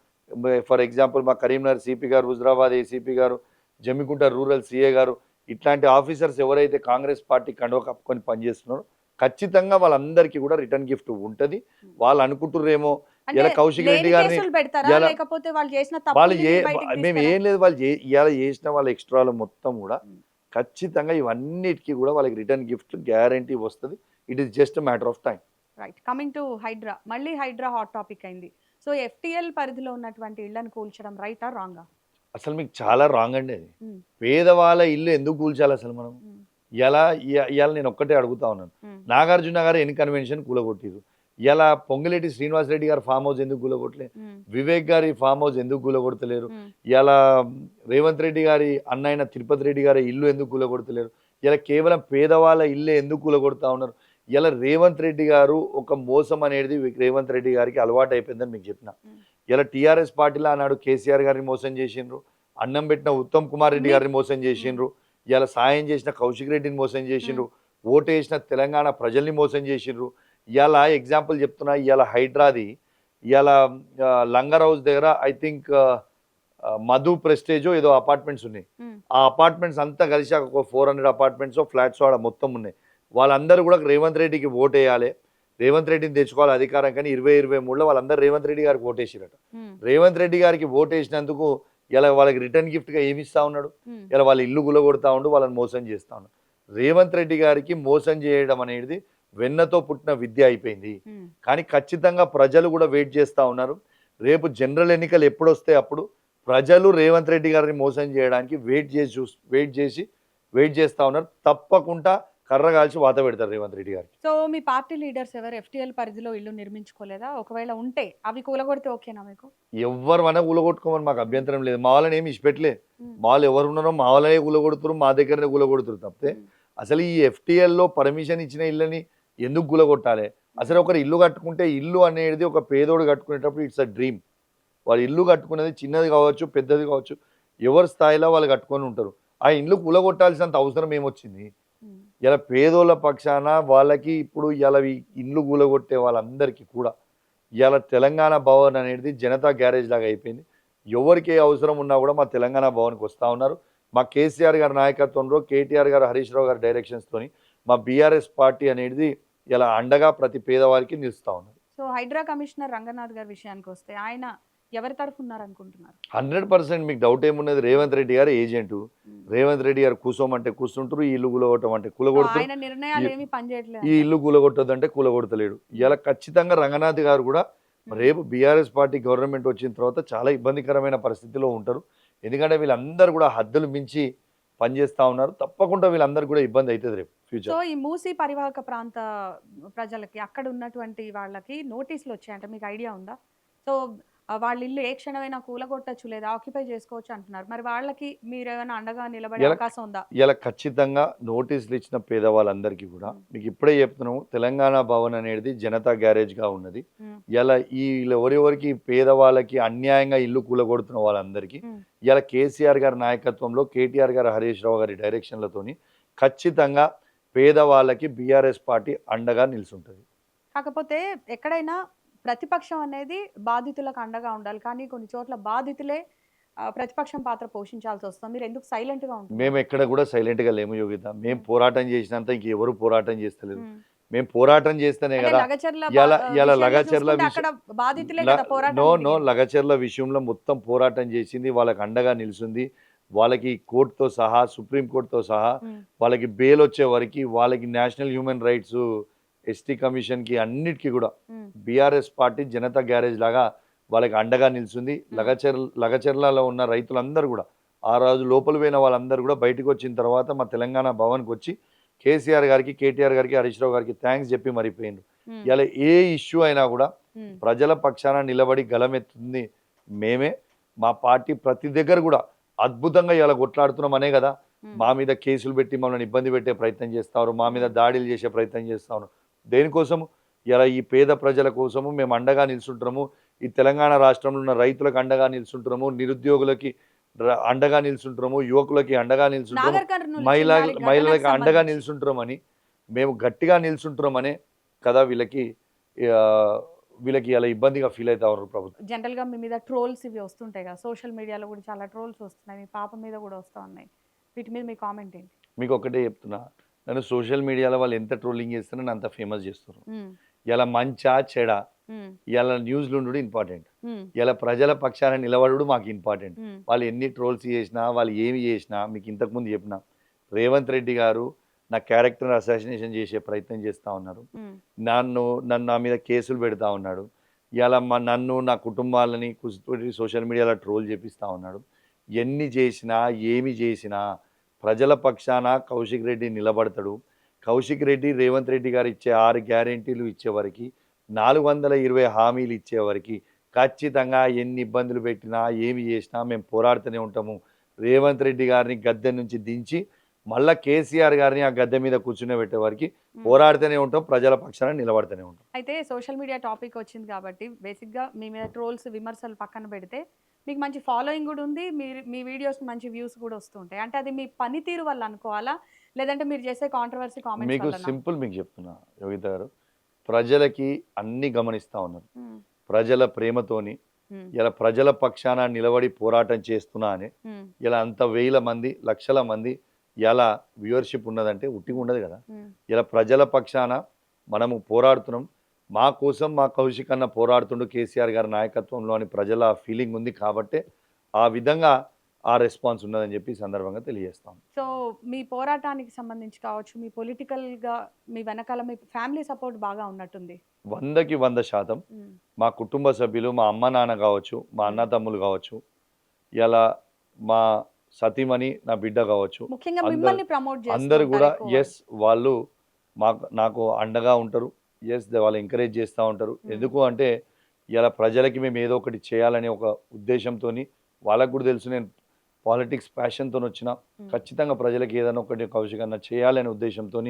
ఫర్ ఎగ్జాంపుల్ మా కరీంనగర్ సిపి గారు, హుజరాబాద్ ఏసీపీ గారు, జమ్మికుంట రూరల్ సిఏ గారు, ఇట్లాంటి ఆఫీసర్స్ ఎవరైతే కాంగ్రెస్ పార్టీ కండువ కప్పుకొని పనిచేస్తున్నారో ఖచ్చితంగా వాళ్ళందరికీ కూడా రిటర్న్ గిఫ్ట్ ఉంటుంది. వాళ్ళు అనుకుంటుర్రేమో అంటే ఇలా కౌశిక్ రెడ్డి లేని గారిని కేసులు పెడతారా ఇలా లేకపోతే వాళ్ళు చేసిన వాళ్ళు తప్పుల్ని బయటికి మేము తీస్తారా? ఏం లేదు, వాళ్ళు ఇలా చేసిన వాళ్ళ ఎక్స్ట్రాలు మొత్తం కూడా ఉమ్. ఖచ్చితంగా ఇవన్నిటికీ కూడా వాళ్ళకి రిటర్న్ గిఫ్ట్ గ్యారంటీ వస్తుంది. It is just matter of time. Right, coming to Hydra, మళ్ళీ హైడ్రా హాట్ టాపిక్ అయింది. సో ఎఫ్టిఎల్ పరిధిలో ఉన్నటువంటి ఇళ్లను కూల్చడం రైటా రాంగా? అసలు మీకు చాలా రాంగ్ అండి అది. పేదవాళ్ళ ఇల్లు ఎందుకు కూల్చాలి అసలు మనం? ఇలా నేను ఒక్కటే అడుగుతా ఉన్నాను, నాగార్జున గారు ఎన్ని కన్వెన్షన్ కూలగొట్టిరు, ఇలా పొంగిలేటి శ్రీనివాసరెడ్డి గారు ఫామ్ హౌస్ ఎందుకు కూలగొట్టలే, వివేక్ గారి ఫామ్ హౌస్ ఎందుకు కూలగొడతలేరు, ఇలా రేవంత్ రెడ్డి గారి అన్న అయిన తిరుపతి రెడ్డి గారి ఇల్లు ఎందుకు కూలగొడతలేరు, ఇలా కేవలం పేదవాళ్ళ ఇల్లే ఎందుకు కూలగొడతా ఉన్నారు? ఇలా రేవంత్ రెడ్డి గారు ఒక మోసం అనేది రేవంత్ రెడ్డి గారికి అలవాటు అయిపోయిందని మీకు చెప్పిన. ఇలా టీఆర్ఎస్ పార్టీలో ఆనాడు కేసీఆర్ గారిని మోసం చేసిండ్రు, అన్నం పెట్టిన ఉత్తమ్ కుమార్ రెడ్డి గారిని మోసం చేసిండ్రు, ఇలా సాయం చేసిన కౌశిక్ రెడ్డిని మోసం చేసిండ్రు, ఓటు వేసిన తెలంగాణ ప్రజల్ని మోసం చేసిండ్రు. ఇలా ఎగ్జాంపుల్ చెప్తున్నా, ఇలా హైడ్రాది ఇలా లంగర్ హౌస్ దగ్గర ఐ థింక్ మధు ప్రెస్టేజో ఏదో అపార్ట్మెంట్స్ ఉన్నాయి. ఆ అపార్ట్మెంట్స్ అంతా కలిసి ఒక 400 అపార్ట్మెంట్స్ ఫ్లాట్స్ ఆడ మొత్తం ఉన్నాయి. వాళ్ళందరూ కూడా రేవంత్ రెడ్డికి ఓటు వేయాలి, రేవంత్ రెడ్డిని తెచ్చుకోవాలి అధికారం, కానీ 2023లో వాళ్ళందరూ రేవంత్ రెడ్డి గారికి ఓటేసిరట. రేవంత్ రెడ్డి గారికి ఓటేసినందుకు ఇలా వాళ్ళకి రిటర్న్ గిఫ్ట్గా ఏమి ఇస్తా ఉన్నాడు? ఇలా వాళ్ళ ఇల్లు గులగొడతా ఉండు, వాళ్ళని మోసం చేస్తా ఉన్నాడు. రేవంత్ రెడ్డి గారికి మోసం చేయడం అనేది వెన్నతో పుట్టిన విద్య అయిపోయింది. కానీ ఖచ్చితంగా ప్రజలు కూడా వెయిట్ చేస్తూ ఉన్నారు. రేపు జనరల్ ఎన్నికలు ఎప్పుడు వస్తే అప్పుడు ప్రజలు రేవంత్ రెడ్డి గారిని మోసం చేయడానికి వెయిట్ చేస్తూ ఉన్నారు. తప్పకుండా కర్ర కాల్చి వాత పెడతారు రేవంత్ రెడ్డి గారికి. సో మీ పార్టీ లీడర్స్ ఎవరు ఎఫ్టీఎల్ పరిధిలో ఇల్లు నిర్మించుకోలేదా? ఒకవేళ ఉంటే అవి కూలగొడితే ఓకేనా మీకు? ఎవ్వరు అన్నా కూలగొట్టుకోమని మాకు అభ్యంతరం లేదు. మా వాళ్ళని ఏమి ఇచ్చిపెట్టలే. ఉమ్, మా వాళ్ళు ఎవరు ఉన్నారో మా వాళ్ళనే కూలగొడుతున్నారు, మా దగ్గరనే కూలగొడుతున్నారు తప్పితే ఉమ్, అసలు ఈ ఎఫ్టీఎల్లో పర్మిషన్ ఇచ్చిన ఇళ్ళని ఎందుకు కూలగొట్టాలి? అసలు ఒకరు ఇల్లు కట్టుకుంటే ఇల్లు అనేది ఒక పేదోడు కట్టుకునేటప్పుడు ఇట్స్ అ డ్రీమ్. వాళ్ళు ఇల్లు కట్టుకునేది చిన్నది కావచ్చు, పెద్దది కావచ్చు, ఎవరి స్థాయిలో వాళ్ళు కట్టుకొని ఉంటారు. ఆ ఇల్లు కూలగొట్టాల్సినంత అవసరం ఏమొచ్చింది? ఉమ్. ఇలా పేదోళ్ళ పక్షాన వాళ్ళకి ఇప్పుడు ఇలా ఈ ఇండ్లు కూలగొట్టే వాళ్ళందరికీ కూడా ఇలా తెలంగాణ భవన్ అనేది జనతా గ్యారేజ్ లాగా అయిపోయింది. ఎవరికి ఏ అవసరం ఉన్నా కూడా మా తెలంగాణ భవన్కి వస్తూ ఉన్నారు. మా కేసీఆర్ గారి నాయకత్వంలో, కేటీఆర్ గారు, హరీష్ రావు గారి డైరెక్షన్స్తోని మా బీఆర్ఎస్ పార్టీ అనేది ఇలా అండగా ప్రతి పేదవారికి నిలుస్తూ ఉన్నారు. సో హైడ్రా కమిషనర్ రంగనాథ్ గారి విషయానికి వస్తే ఆయన ఎవరి తరఫు ఉన్నారనుకుంటున్నారు? 100% మీకు డౌట్ ఏమున్నది? రేవంత్ రెడ్డి గారు ఏజెంటు. ఉమ్. రేవంత్ రెడ్డి గారు కూసోమంటే కూర్చుంటారు, ఈ ఇల్లు కూలగొట్టం అంటే సో కూలగొడతారు, ఆయన నిర్ణయాలు ఈ ఏమి పనిచేయట్లేదు ఈ ఇల్లు కూలగొట్టొద్దంటే కూలగొడతలేడు. ఇలా ఖచ్చితంగా రంగనాథ్ గారు కూడా రేపు బీఆర్ఎస్ పార్టీ గవర్నమెంట్ వచ్చిన తర్వాత చాలా ఇబ్బందికరమైన పరిస్థితిలో ఉంటారు. ఎందుకంటే వీళ్ళందరూ కూడా హద్దులు మించి పనిచేస్తూ ఉన్నారు. తప్పకుండా వీళ్ళందరూ కూడా ఇబ్బంది అవుతుంది రేపు సో ఫ్యూచర్. ఈ మూసీ పరివాహక ప్రాంత ప్రజలకి అక్కడ ఉన్నటువంటి వాళ్ళకి నోటీసులు వచ్చాయంట, మీకు ఐడియా ఉందా? సో వాళ్ళ ఇల్లు ఏ క్షణమైనా కూలగొట్టచ్చు లేదా ఆక్యుపై చేసుకోవచ్చు అంటున్నారు. మరి వాళ్ళకి మీరు ఏమైనా అండగా నిలబడే ఎలా అవకాశం ఉందా? ఇలా ఖచ్చితంగా నోటీసులు ఇచ్చిన పేదవాళ్ళందరికీ కూడా మీకు ఇప్పుడే చెప్తున్నాము, తెలంగాణ భవన్ అనేది జనతా గ్యారేజ్గా ఉన్నది. ఉమ్, ఇలా ఎవరెవరికి పేదవాళ్ళకి అన్యాయంగా ఇల్లు కూలగొడుతున్న వాళ్ళందరికీ ఉమ్, ఇలా కేసీఆర్ గారి నాయకత్వంలో, కేటీఆర్ గారు, హరీష్ రావు గారి డైరెక్షన్లతోని ఖచ్చితంగా పేదవాళ్ళకి బీఆర్ఎస్ పార్టీ అండగా నిలుచుంటుంది. కాకపోతే ఎక్కడైనా ప్రతిపక్షం అనేది బాధితులకు అండగా ఉండాలి, కానీ కొన్ని చోట్ల బాధితులే ప్రతిపక్షం పాత్ర పోషించాల్సి వస్తుంది. మీరు ఎందుకు సైలెంట్ గా మేము ఉంటున్నారు? ఎక్కడ కూడా సైలెంట్గా లేము యోగిత. మేము పోరాటం చేసినంత ఇంకెవరు పోరాటం చేస్తలేదు. ఉమ్. మేము పోరాటం చేస్తేనే అంటే కదా. లగచర్ల ఇలా విషయంలో లగచర్ల చూసుకుంటే అక్కడ బాధితులే కదా పోరాటం నో జరిగింది. లగచర్ల విషయంలో మొత్తం పోరాటం చేసింది, వాళ్ళకి అండగా నిలిచింది. వాళ్ళకి కోర్టుతో సహా, సుప్రీంకోర్టుతో సహా ఉమ్, వాళ్ళకి బెయిల్ వచ్చే వరకు, వాళ్ళకి నేషనల్ హ్యూమన్ రైట్స్, ఎస్టీ కమిషన్కి అన్నిటికీ కూడా ఉమ్, బీఆర్ఎస్ పార్టీ జనతా గ్యారేజ్ లాగా వాళ్ళకి అండగా నిలిచింది. లగచర్లలో ఉన్న రైతులందరూ కూడా ఆ రోజు లోపల పోయిన వాళ్ళందరూ కూడా బయటకు వచ్చిన తర్వాత మా తెలంగాణ భవన్కి వచ్చి కేసీఆర్ గారికి, కేటీఆర్ గారికి, హరీష్ రావు గారికి థ్యాంక్స్ చెప్పి మరిపోయిండ్రు. ఉమ్, ఇలా ఏ ఇష్యూ అయినా కూడా ఉమ్, ప్రజల పక్షాన నిలబడి గలమెత్తుంది మేమే. మా పార్టీ ప్రతి దగ్గర కూడా అద్భుతంగా ఇలా కొట్లాడుతున్నాం అనే కదా. ఉమ్. మా మీద కేసులు పెట్టి మమ్మల్ని ఇబ్బంది పెట్టే ప్రయత్నం చేస్తారు, మా మీద దాడులు చేసే ప్రయత్నం చేస్తాను. దేనికోసము? ఇలా ఈ పేద ప్రజల కోసము మేము అండగా నిల్చుంటున్నాము. ఈ తెలంగాణ రాష్ట్రంలో ఉన్న రైతులకు అండగా నిల్చుంటున్నాము, నిరుద్యోగులకి అండగా నిల్చుంటున్నాము, యువకులకి అండగా నిల్చుంటున్నాము, నాగర్ కర్నూలు జిల్లాలో ఘటనకు మహిళలకు అండగా సంబంధించి నిల్చుంటున్నామని, మేము గట్టిగా నిల్చుంటున్నామనే కదా ఆ, వీళ్ళకి ఇలా ఇబ్బందిగా ఫీల్ అవుతా ఉన్నారు ప్రభుత్వం. జనరల్ గా మీ మీద ట్రోల్స్ ఇవి వస్తుంటాయి కదా, సోషల్ మీడియాలో కూడా చాలా ట్రోల్స్ వస్తున్నాయి, మీ పాప మీద కూడా వస్తూ ఉన్నాయి. వీటి మీద మీ కామెంట్ ఏంటి? మీకు ఒకటే చెప్తున్నా, నన్ను సోషల్ మీడియాలో వాళ్ళు ఎంత ట్రోలింగ్ చేస్తారో నన్ను అంత ఫేమస్ చేస్తున్నారు. ఉమ్, ఇలా మంచా చెడా, ఉమ్, ఇలా న్యూస్లు ఉండడు ఇంపార్టెంట్, ఉమ్, ఇలా ప్రజల పక్షాన నిలబడు మాకు ఇంపార్టెంట్. ఉమ్, వాళ్ళు ఎన్ని ట్రోల్స్ చేసినా, వాళ్ళు ఏమి చేసినా, మీకు ఇంతకుముందు చెప్పిన రేవంత్ రెడ్డి గారు నా క్యారెక్టర్ అసాసినేషన్ చేసే ప్రయత్నం చేస్తూ ఉన్నారు. ఉమ్, నన్ను నా మీద కేసులు పెడతా ఉన్నాడు. ఇలా నన్ను, నా కుటుంబాలని సోషల్ మీడియాలో ట్రోల్ చేపిస్తూ ఉన్నాడు. ఎన్ని చేసినా, ఏమి చేసినా ప్రజల పక్షాన కౌశిక్ రెడ్డి నిలబడతాడు. కౌశిక్ రెడ్డి రేవంత్ రెడ్డి గారు ఇచ్చే 6 గ్యారెంటీలు ఇచ్చేవరకు, 420 హామీలు ఇచ్చేవరకు ఖచ్చితంగా ఎన్ని ఇబ్బందులు పెట్టినా, ఏమి చేసినా మేము పోరాడుతూనే ఉంటాము. రేవంత్ రెడ్డి గారిని గద్దె నుంచి దించి మళ్ళా కేసీఆర్ గారిని ఆ గద్దె మీద కూర్చునే పెట్టే వరకు పోరాడుతూనే ఉంటాం, ప్రజల పక్షాన నిలబడుతూనే ఉంటాం. అయితే సోషల్ మీడియా టాపిక్ వచ్చింది కాబట్టి బేసిక్గా మీ మీద ట్రోల్స్, విమర్శలు పక్కన పెడితే మీకు మంచి ఫాలోయింగ్ కూడా ఉంది, మీరు మీ వీడియోస్ మంచి వ్యూస్ కూడా వస్తుంటాయి. అంటే అది మీ పనితీరు వల్ల అనుకోవాలా, లేదంటే మీరు చేసే కాంట్రవర్సీ కామెంట్స్ మీకు వల్ల? సింపుల్ మీకు చెప్తున్నా యోగిత గారు, ప్రజలకి అన్ని గమనిస్తూ ఉన్నారు. ప్రజల ప్రేమతోని ఇలా ప్రజల పక్షాన నిలబడి పోరాటం చేస్తున్నా అని ఇలా అంత వేల మంది, లక్షల మంది ఇలా వ్యూవర్షిప్ ఉన్నదంటే ఉట్టిగా ఉండదు కదా. ఇలా ప్రజల పక్షాన మనము పోరాడుతున్నాం, మా కోసం మా కౌశిక్ అన్న పోరాడుతుండు కేసీఆర్ గారి నాయకత్వంలో అని ప్రజల ఫీలింగ్ ఉంది కాబట్టి ఆ విధంగా ఆ రెస్పాన్స్ ఉన్నదని చెప్పి సందర్భంగా తెలియజేస్తాం. సో మీ పోరాటానికి సంబంధించి కావచ్చు, మీ పొలిటికల్గా మీ వెనకాల మీ ఫ్యామిలీ సపోర్ట్ బాగా ఉన్నట్టుంది. 100కి 100% మా కుటుంబ సభ్యులు, మా అమ్మ నాన్న కావచ్చు, మా అన్న తమ్ములు కావచ్చు, ఇలా మా సతీమణి, నా బిడ్డ కావచ్చు, ముఖ్యంగా అందరు మిమ్మల్ని ప్రమోట్ చేస్తూ అందరు ఉంటారు కూడా ఎక్కువ ఎస్ వాళ్ళు నాకు అండగా ఉంటారు. ఎస్ వాళ్ళు ఎంకరేజ్ చేస్తూ ఉంటారు. వాళ్ళు. ఎందుకు అంటే ఇలా ప్రజలకి మేము ఏదో ఒకటి చేయాలనే ఒక ఉద్దేశంతో, వాళ్ళకు కూడా తెలుసు నేను పాలిటిక్స్ ప్యాషన్తో వచ్చిన ఖచ్చితంగా ప్రజలకి ఏదైనా ఒకటి కౌశిక్ అన్న చేయాలనే ఉద్దేశంతో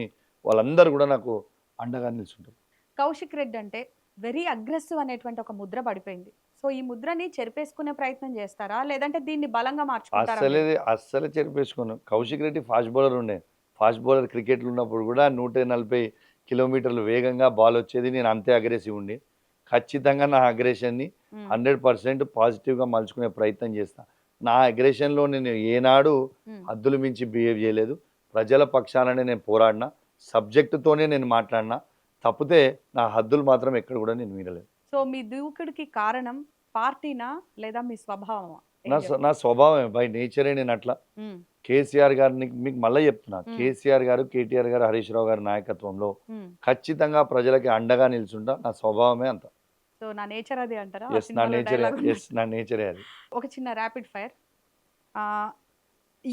వాళ్ళందరూ కూడా నాకు అండగా నిలుచుంటారు. కౌశిక్ రెడ్డి అంటే వెరీ అగ్రెసివ్ అనేటువంటి ఒక ముద్ర పడిపోయింది. సో ఈ ముద్రని చెరిపేసుకునే ప్రయత్నం చేస్తారా లేదంటే దీన్ని బలంగా మార్చుకుంటారా అస్సలే మీరు? అస్సలే చెరిపేసుకున్నాను. కౌశిక్ రెడ్డి ఫాస్ట్ బౌలర్ ఉండే. ఫాస్ట్ బౌలర్ క్రికెట్లో ఉన్నప్పుడు కూడా 140 కిలోమీటర్లు వేగంగా బాల్ వచ్చేది. నేను అంతే అగ్రెసివ్ ఉండి ఖచ్చితంగా నా అగ్రెషన్ని మ్మ్. 100% పాజిటివ్గా మలుచుకునే ప్రయత్నం చేస్తా. నా అగ్రెషన్లో నేను ఏనాడు మ్మ్. హద్దులు మించి బిహేవ్ చేయలేదు. ప్రజల పక్షాలనే నేను పోరాడినా, సబ్జెక్టుతోనే నేను మాట్లాడినా, తప్పితే నా హద్దులు మాత్రం ఎక్కడ కూడా నేను మీరలేదు. సో మీ దూకుడికి కారణం పార్టీనా లేదా మీ స్వభావమా? ఏం నా చెప్తారు? నా స్వభావమే బై నేచరే నేను అట్లా. మ్మ్. కేసీఆర్ గారిని మీకు మళ్ళీ చెప్తున్నా, మ్మ్. కేసీఆర్ గారు, కేటీఆర్ గారు, హరీష్ రావు గారి నాయకత్వంలో మ్మ్. ఖచ్చితంగా ప్రజలకి అండగా నిల్చుంటా. నా స్వభావమే అంత. సో నా నేచర్ అది అంటారా? ఆ ఎస్ నా సినిమాలో నేచరే, dialogue ఉంది. ఎస్ నా నేచరే అది. ఒక చిన్న rapid fire.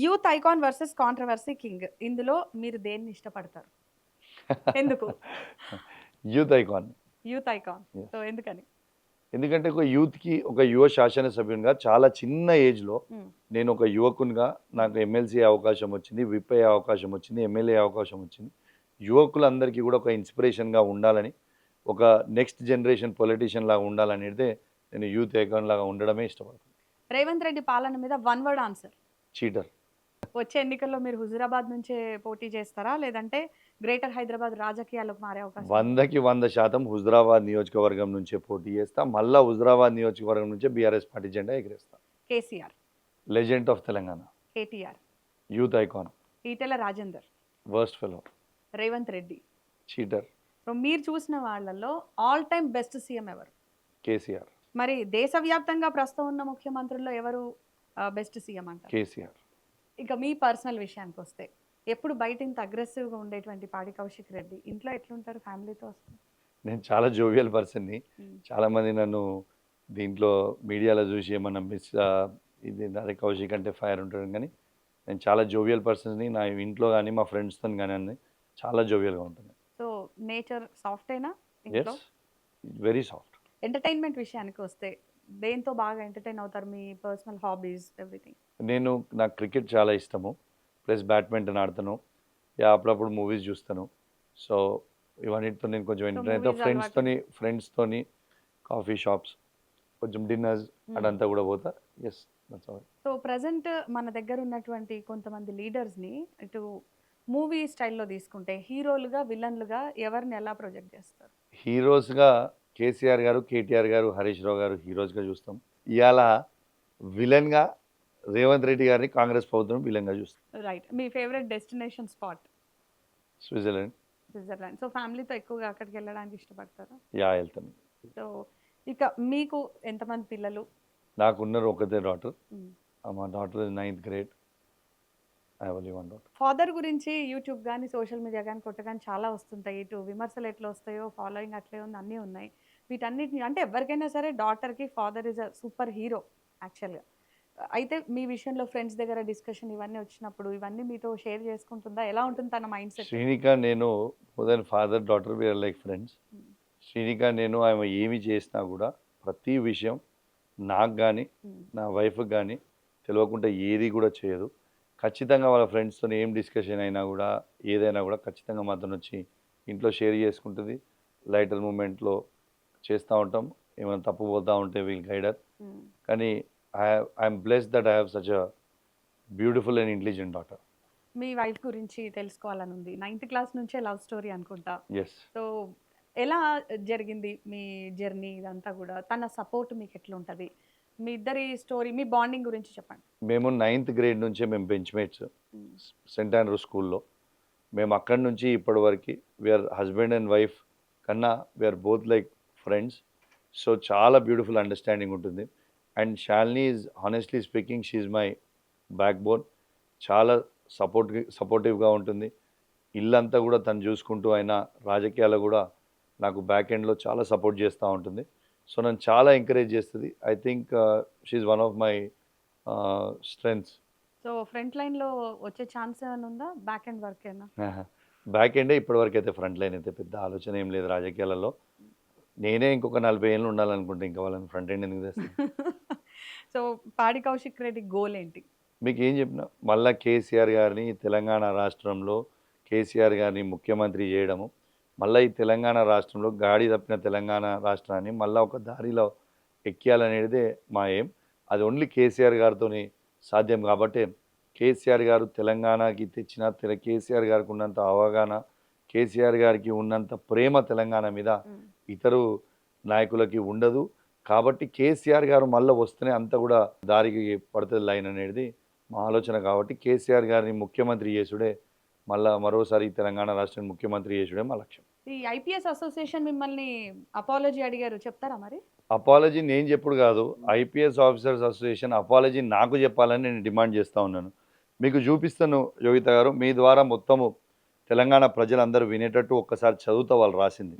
Youth icon versus controversy king, ఇందులో మీరు దేన్ని ఇష్టపడతారు? ఎందుకు youth icon. Youth icon? Yes. So ఎందుకని? ఎందుకంటే ఒక యూత్కి, ఒక యువ శాసనసభ్యునిగా చాలా చిన్న ఏజ్లో మ్మ్. నేను ఒక యువకునిగా నాకు ఎమ్మెల్సీ అవకాశం వచ్చింది, విప్ అయ్యే అవకాశం వచ్చింది, ఎమ్మెల్యే అవకాశం వచ్చింది. యువకులందరికీ కూడా ఒక ఇన్స్పిరేషన్గా ఉండాలని, ఒక నెక్స్ట్ జనరేషన్ పొలిటీషియన్ లాగా ఉండాలనేదే నేను యూత్ ఐకాన్ లాగా ఉండడమే ఇష్టపడతాను. రేవంత్ రెడ్డి పాలన మీద వన్ వర్డ్ ఆన్సర్. చీటర్. వచ్చే ఎన్నికల్లో మీరు హుజురాబాద్ నుంచే పోటీ చేస్తారా లేదంటే గ్రేటర్ హైదరాబాద్ రాజకీయాల్లోకి మారే అవకాశం ఉందా? 100కి 100% హుజురాబాద్ నియోజకవర్గం నుంచే పోటీ చేస్తా. మళ్ళా హుజురాబాద్ నియోజకవర్గం నుంచే బీఆర్ఎస్ పార్టీ జెండా ఎగరేస్తా. KCR, legend of Telangana, KTR, youth icon, Etela Rajender, worst fellow, Revanth Reddy. Cheater, so మీరు చూసిన వాళ్ళల్లో ఆల్ టైమ్ బెస్ట్ సీఎం ఎవరు? కేసీఆర్. మరి దేశవ్యాప్తంగా ప్రస్తుతం ఉన్న ముఖ్యమంత్రుల్లో ఎవరు బెస్ట్ సీఎం అంటారు? కేసీఆర్. ఇక మీ పర్సనల్ విషయానికి వస్తే, ఎప్పుడు బయట ఇంత అగ్రెసివ్గా ఉండేటువంటి పాడి కౌశిక్ రెడ్డి ఇంట్లో ఎట్లుంటారు ఫ్యామిలీతో వస్తే? నేను చాలా జోవియల్ పర్సన్ని. మ్మ్. చాలామంది నన్ను దీంట్లో మీడియాలో చూసి ఏమన్నా ఇది అరే కౌశిక్ అంటే ఫైర్ ఉంటాడు, కానీ నేను చాలా జోవియల్ పర్సన్ని. నా ఇంట్లో కానీ మా ఫ్రెండ్స్తో కానీ చాలా జోవియల్గా ఉంటుంది. సో నేచర్ సాఫ్టేనా ఇంట్లో? Yes, very soft. ఎంటర్టైన్మెంట్ విషయానికి వస్తే దేంతో బాగా ఎంటర్టైన్ అవుతారు? మీ పర్సనల్ హాబీస్ ఎవ్రీథింగ్. నాకు క్రికెట్ చాలా ఇష్టము, ప్లస్ బ్యాడ్మింటన్ ఆడతాను, అప్పుడప్పుడు మూవీస్ చూస్తాను. సో ఇవన్నిటితో నేను కొంచెం ఎంటర్టైన్ అవుతా. ఫ్రెండ్స్తోని కాఫీ షాప్స్, కొంచెం డిన్నర్స్ అదంతా కూడా పోతా. Yes, that's all. So present మన దగ్గర ఉన్నటువంటి కొంతమంది లీడర్స్ని ఇటు మూవీ స్టైల్లో తీసుకుంటే హీరోలుగా విలన్లుగా ఎవరిని ఎలా ప్రొజెక్ట్ చేస్తారు? హీరోస్గా కేసీఆర్ గారు, కేటీఆర్ గారు, హరీష్ రావు గారు హీరోస్గా చూస్తాం. ఇవాళ విలన్గా రేవంత్ రెడ్డి గారిని కాంగ్రెస్ ప్రభుత్వం విలన్గా చూస్తాం. రైట్. మీ favourite destination spot? Switzerland. Switzerland. So ఫ్యామిలీతో ఎక్కువగా అక్కడికి వెళ్ళడానికి ఇష్టపడతారా? వెళ్తాను. సో ఇక మీకు ఎంతమంది పిల్లలు? నాకున్నారు ఒకటే డాటర్. మ్మ్. మా daughter is 9th grade. I have only one daughter. Father గురించి యూట్యూబ్ కానీ సోషల్ మీడియా కానీ కొట్టగానే చాలా వస్తుంటాయి. ఇటు విమర్శలు ఎట్లా వస్తాయో, ఫాలోయింగ్ అట్లే ఉంది, అన్నీ ఉన్నాయి. వీటన్నిటిని అంటే ఎవరికైనా సరే డాటర్కి father is a super hero యాక్చువల్గా. అయితే మీ విషయంలో ఫ్రెండ్స్ దగ్గర డిస్కషన్ ఇవన్నీ వచ్చినప్పుడు ఇవన్నీ మీతో షేర్ చేసుకుంటుందా? ఎలా ఉంటుంది తన మైండ్ సెట్? శ్రీనిక నేను more than father daughter we're like friends. Srinika నేను ఆమె ఏమి చేసినా కూడా ప్రతి విషయం నాకు కానీ నా వైఫ్కి కానీ తెలియకుండా ఏది కూడా చేయదు. ఖచ్చితంగా వాళ్ళ ఫ్రెండ్స్తో ఏం డిస్కషన్ అయినా కూడా ఏదైనా కూడా ఖచ్చితంగా మాతో వచ్చి ఇంట్లో షేర్ చేసుకుంటుంది. లైటర్ మూమెంట్లో చేస్తూ ఉంటాం. ఏమైనా తప్పు పోతూ ఉంటే వీల్ గైడర్. కానీ I'm blessed that I have such a beautiful and intelligent daughter. Me wife గురించి తెలుసుకోవాలని ఉంది. 9th క్లాస్ నుంచే లవ్ స్టోరీ అనుకుంటా. ఎస్. సో ఎలా జరిగింది మీ జర్నీ ఇదంతా కూడా? తన సపోర్ట్ మీకు ఎట్లుంటుంది? మీ ఇద్దరి స్టోరీ, మీ బాండింగ్ గురించి చెప్పండి. మేము 9th grade నుంచే మేము బెంచ్మేట్స్ సెంట్ ఆండ్రూ స్కూల్లో. మేము అక్కడి నుంచి ఇప్పటి వరకు వీఆర్ హస్బెండ్ అండ్ వైఫ్ కన్నా we're both like friends. So చాలా బ్యూటిఫుల్ అండర్స్టాండింగ్ ఉంటుంది. And Shalini is honestly speaking she is my backbone. చాలా సపోర్టివ్గా ఉంటుంది. ఇల్లంతా కూడా తను చూసుకుంటూ, అయినా రాజకీయాల్లో కూడా నాకు బ్యాక్ ఎండ్లో చాలా సపోర్ట్ చేస్తూ ఉంటుంది. సో నన్ను చాలా ఎంకరేజ్ చేస్తుంది. I think she is one of my strengths. So front line లో వచ్చే ఛాన్స్ ఏమైనా ఉందా? బ్యాక్ ఎండ్ వర్క్ ఏనా? బ్యాక్ ఎండే ఇప్పటివరకు అయితే, ఫ్రంట్ లైన్ అయితే పెద్ద ఆలోచన ఏం లేదు రాజకీయాలలో. నేనే ఇంకొక 40 ఏళ్ళు ఉండాలనుకుంటే ఇంకా వాళ్ళని ఫ్రంట్ ఎండ్ ఎందుకు తెస్తాను. సో పాడి కౌశిక్ రెడ్డి గోల్ ఏంటి? మీకు ఏం చెప్పినా మళ్ళా కేసీఆర్ గారిని తెలంగాణ రాష్ట్రంలో కేసీఆర్ గారిని ముఖ్యమంత్రి చేయడము, మళ్ళీ ఈ తెలంగాణ రాష్ట్రంలో గాడి తప్పిన తెలంగాణ రాష్ట్రాన్ని మళ్ళీ ఒక దారిలో ఎక్కియాలనేదే మా ఏం. అది ఓన్లీ కేసీఆర్ గారితోనే సాధ్యం కాబట్టి కేసీఆర్ గారు తెలంగాణకి తెచ్చిన కేసీఆర్ గారికి ఉన్నంత అవగాహన, కేసీఆర్ గారికి ఉన్నంత ప్రేమ తెలంగాణ మీద ఇతరు నాయకులకి ఉండదు. కాబట్టి కేసీఆర్ గారు మళ్ళీ వస్తేనే అంతా కూడా దారికి పడుతుంది లైన్ అనేది మా ఆలోచన. కాబట్టి కేసీఆర్ గారిని ముఖ్యమంత్రి చేసుడే, మళ్ళా మరోసారి తెలంగాణ రాష్ట్రాన్ని ముఖ్యమంత్రి చేసుడే మా లక్ష్యం. ఈ ఐపీఎస్ అసోసియేషన్ మిమ్మల్ని అపాలజీ అడిగారు, చెప్తారా మరి? అపాలజీ నేను చెప్పుడు కాదు, ఐపీఎస్ ఆఫీసర్స్ అసోసియేషన్ అపాలజీ నాకు చెప్పాలని నేను డిమాండ్ చేస్తూ ఉన్నాను. మీకు చూపిస్తాను యోగిత గారు, మీ ద్వారా మొత్తము తెలంగాణ ప్రజలందరూ వినేటట్టు ఒక్కసారి చదువుతా వాళ్ళు రాసింది.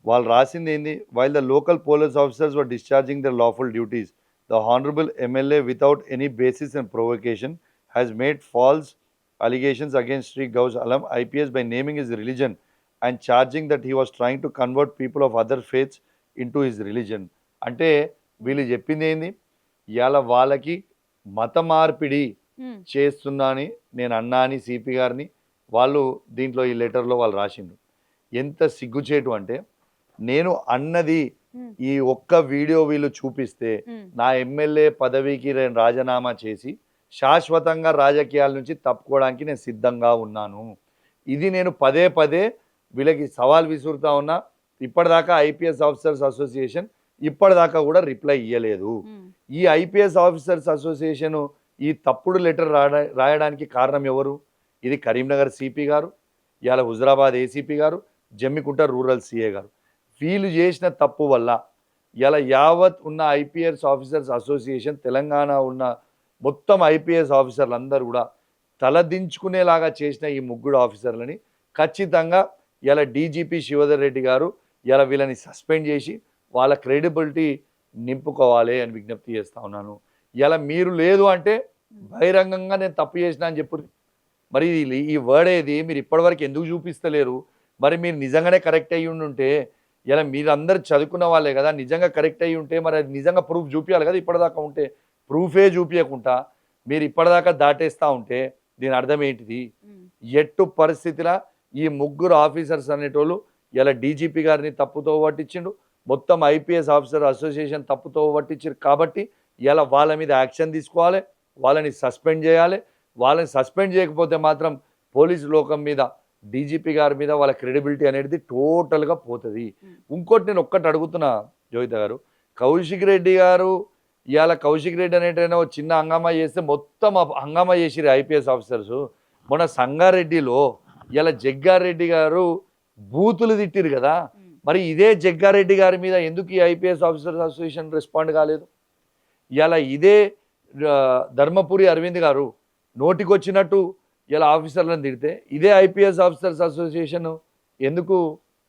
వాళ్ళు రాసింది ఏంది? While the local police officers were discharging their lawful duties, the honourable MLA without any basis and provocation has made false allegations against Sri Gauss Alam IPS by naming his religion and charging that he was trying to convert people of other faiths into his religion. అంటే వీళ్ళు చెప్పింది ఏంది? ఇవాళ వాళ్ళకి మత మార్పిడి చేస్తున్నా అని నేను అన్నా అని సిపి గారిని వాళ్ళు దీంట్లో ఈ లెటర్లో వాళ్ళు రాసిండ్రు. ఎంత సిగ్గుచేటు అంటే, నేను అన్నది ఈ ఒక్క వీడియో వీళ్ళు చూపిస్తే నా ఎమ్మెల్యే పదవికి నేను రాజీనామా చేసి శాశ్వతంగా రాజకీయాల నుంచి తప్పుకోవడానికి నేను సిద్ధంగా ఉన్నాను. ఇది నేను పదే పదే వీళ్ళకి సవాల్ విసురుతా ఉన్నా. ఇప్పటిదాకా ఐపీఎస్ ఆఫీసర్స్ అసోసియేషన్ ఇప్పటిదాకా కూడా రిప్లై ఇవ్వలేదు. ఈ ఐపీఎస్ ఆఫీసర్స్ అసోసియేషన్ ఈ తప్పుడు లెటర్ రాయడానికి కారణం ఎవరు? ఇది కరీంనగర్ సిపి గారు, ఇవాళ హుజరాబాద్ ఏసీపీ గారు, జమ్మికుంట రూరల్ సిఏ గారు. వీళ్ళు చేసిన తప్పు వల్ల ఇలా యావత్ ఉన్న ఐపీఎస్ ఆఫీసర్స్ అసోసియేషన్, తెలంగాణ ఉన్న మొత్తం ఐపీఎస్ ఆఫీసర్లు అందరూ కూడా తలదించుకునేలాగా చేసిన ఈ ముగ్గురు ఆఫీసర్లని ఖచ్చితంగా ఇలా డీజీపీ శివధర్ రెడ్డి గారు ఇలా వీళ్ళని సస్పెండ్ చేసి వాళ్ళ క్రెడిబిలిటీ నింపుకోవాలి అని విజ్ఞప్తి చేస్తూ ఉన్నాను. ఇలా మీరు లేదు అంటే బహిరంగంగా నేను తప్పు చేసిన అని చెప్పు. మరి ఈ వర్డ్ ఏది మీరు ఇప్పటివరకు ఎందుకు చూపిస్తలేరు? మరి మీరు నిజంగానే కరెక్ట్ అయ్యి ఉంటే, ఇలా మీరు అందరు చదువుకున్న వాళ్ళే కదా, నిజంగా కరెక్ట్ అయ్యి ఉంటే మరి అది నిజంగా ప్రూఫ్ చూపించాలి కదా. ఇప్పటిదాకా ఉంటే ప్రూఫే చూపించకుండా మీరు ఇప్పటిదాకా దాటేస్తూ ఉంటే దీని అర్థం ఏంటిది? ఎట్టు పరిస్థితిలో ఈ ముగ్గురు ఆఫీసర్స్ అనేటోళ్ళు ఇలా డీజీపీ గారిని తప్పుతో పట్టించిండు, మొత్తం ఐపీఎస్ ఆఫీసర్ అసోసియేషన్ తప్పుతో పట్టించారు. కాబట్టి ఇలా వాళ్ళ మీద యాక్షన్ తీసుకోవాలి, వాళ్ళని సస్పెండ్ చేయాలి. వాళ్ళని సస్పెండ్ చేయకపోతే మాత్రం పోలీసు లోకం మీద, డీజీపీ గారి మీద వాళ్ళ క్రెడిబిలిటీ అనేది టోటల్గా పోతుంది. ఇంకోటి నేను ఒక్కటి అడుగుతున్నా జోయిత గారు, కౌశిక్ రెడ్డి గారు ఇవాళ కౌశిక్ రెడ్డి అనేటైనా చిన్న హంగామా చేస్తే మొత్తం హంగామా చేసిరు ఐపీఎస్ ఆఫీసర్స్. మొన్న సంగారెడ్డిలో ఇలా జగ్గారెడ్డి గారు బూతులు తిట్టిరు కదా. మరి ఇదే జగ్గారెడ్డి గారి మీద ఎందుకు ఈ ఐపీఎస్ ఆఫీసర్స్ అసోసియేషన్ రెస్పాండ్ కాలేదు? ఇలా ఇదే ధర్మపురి అరవింద్ గారు నోటికొచ్చినట్టు ఇలా ఆఫీసర్లను తిడితే ఇదే ఐపీఎస్ ఆఫీసర్స్ అసోసియేషన్ ఎందుకు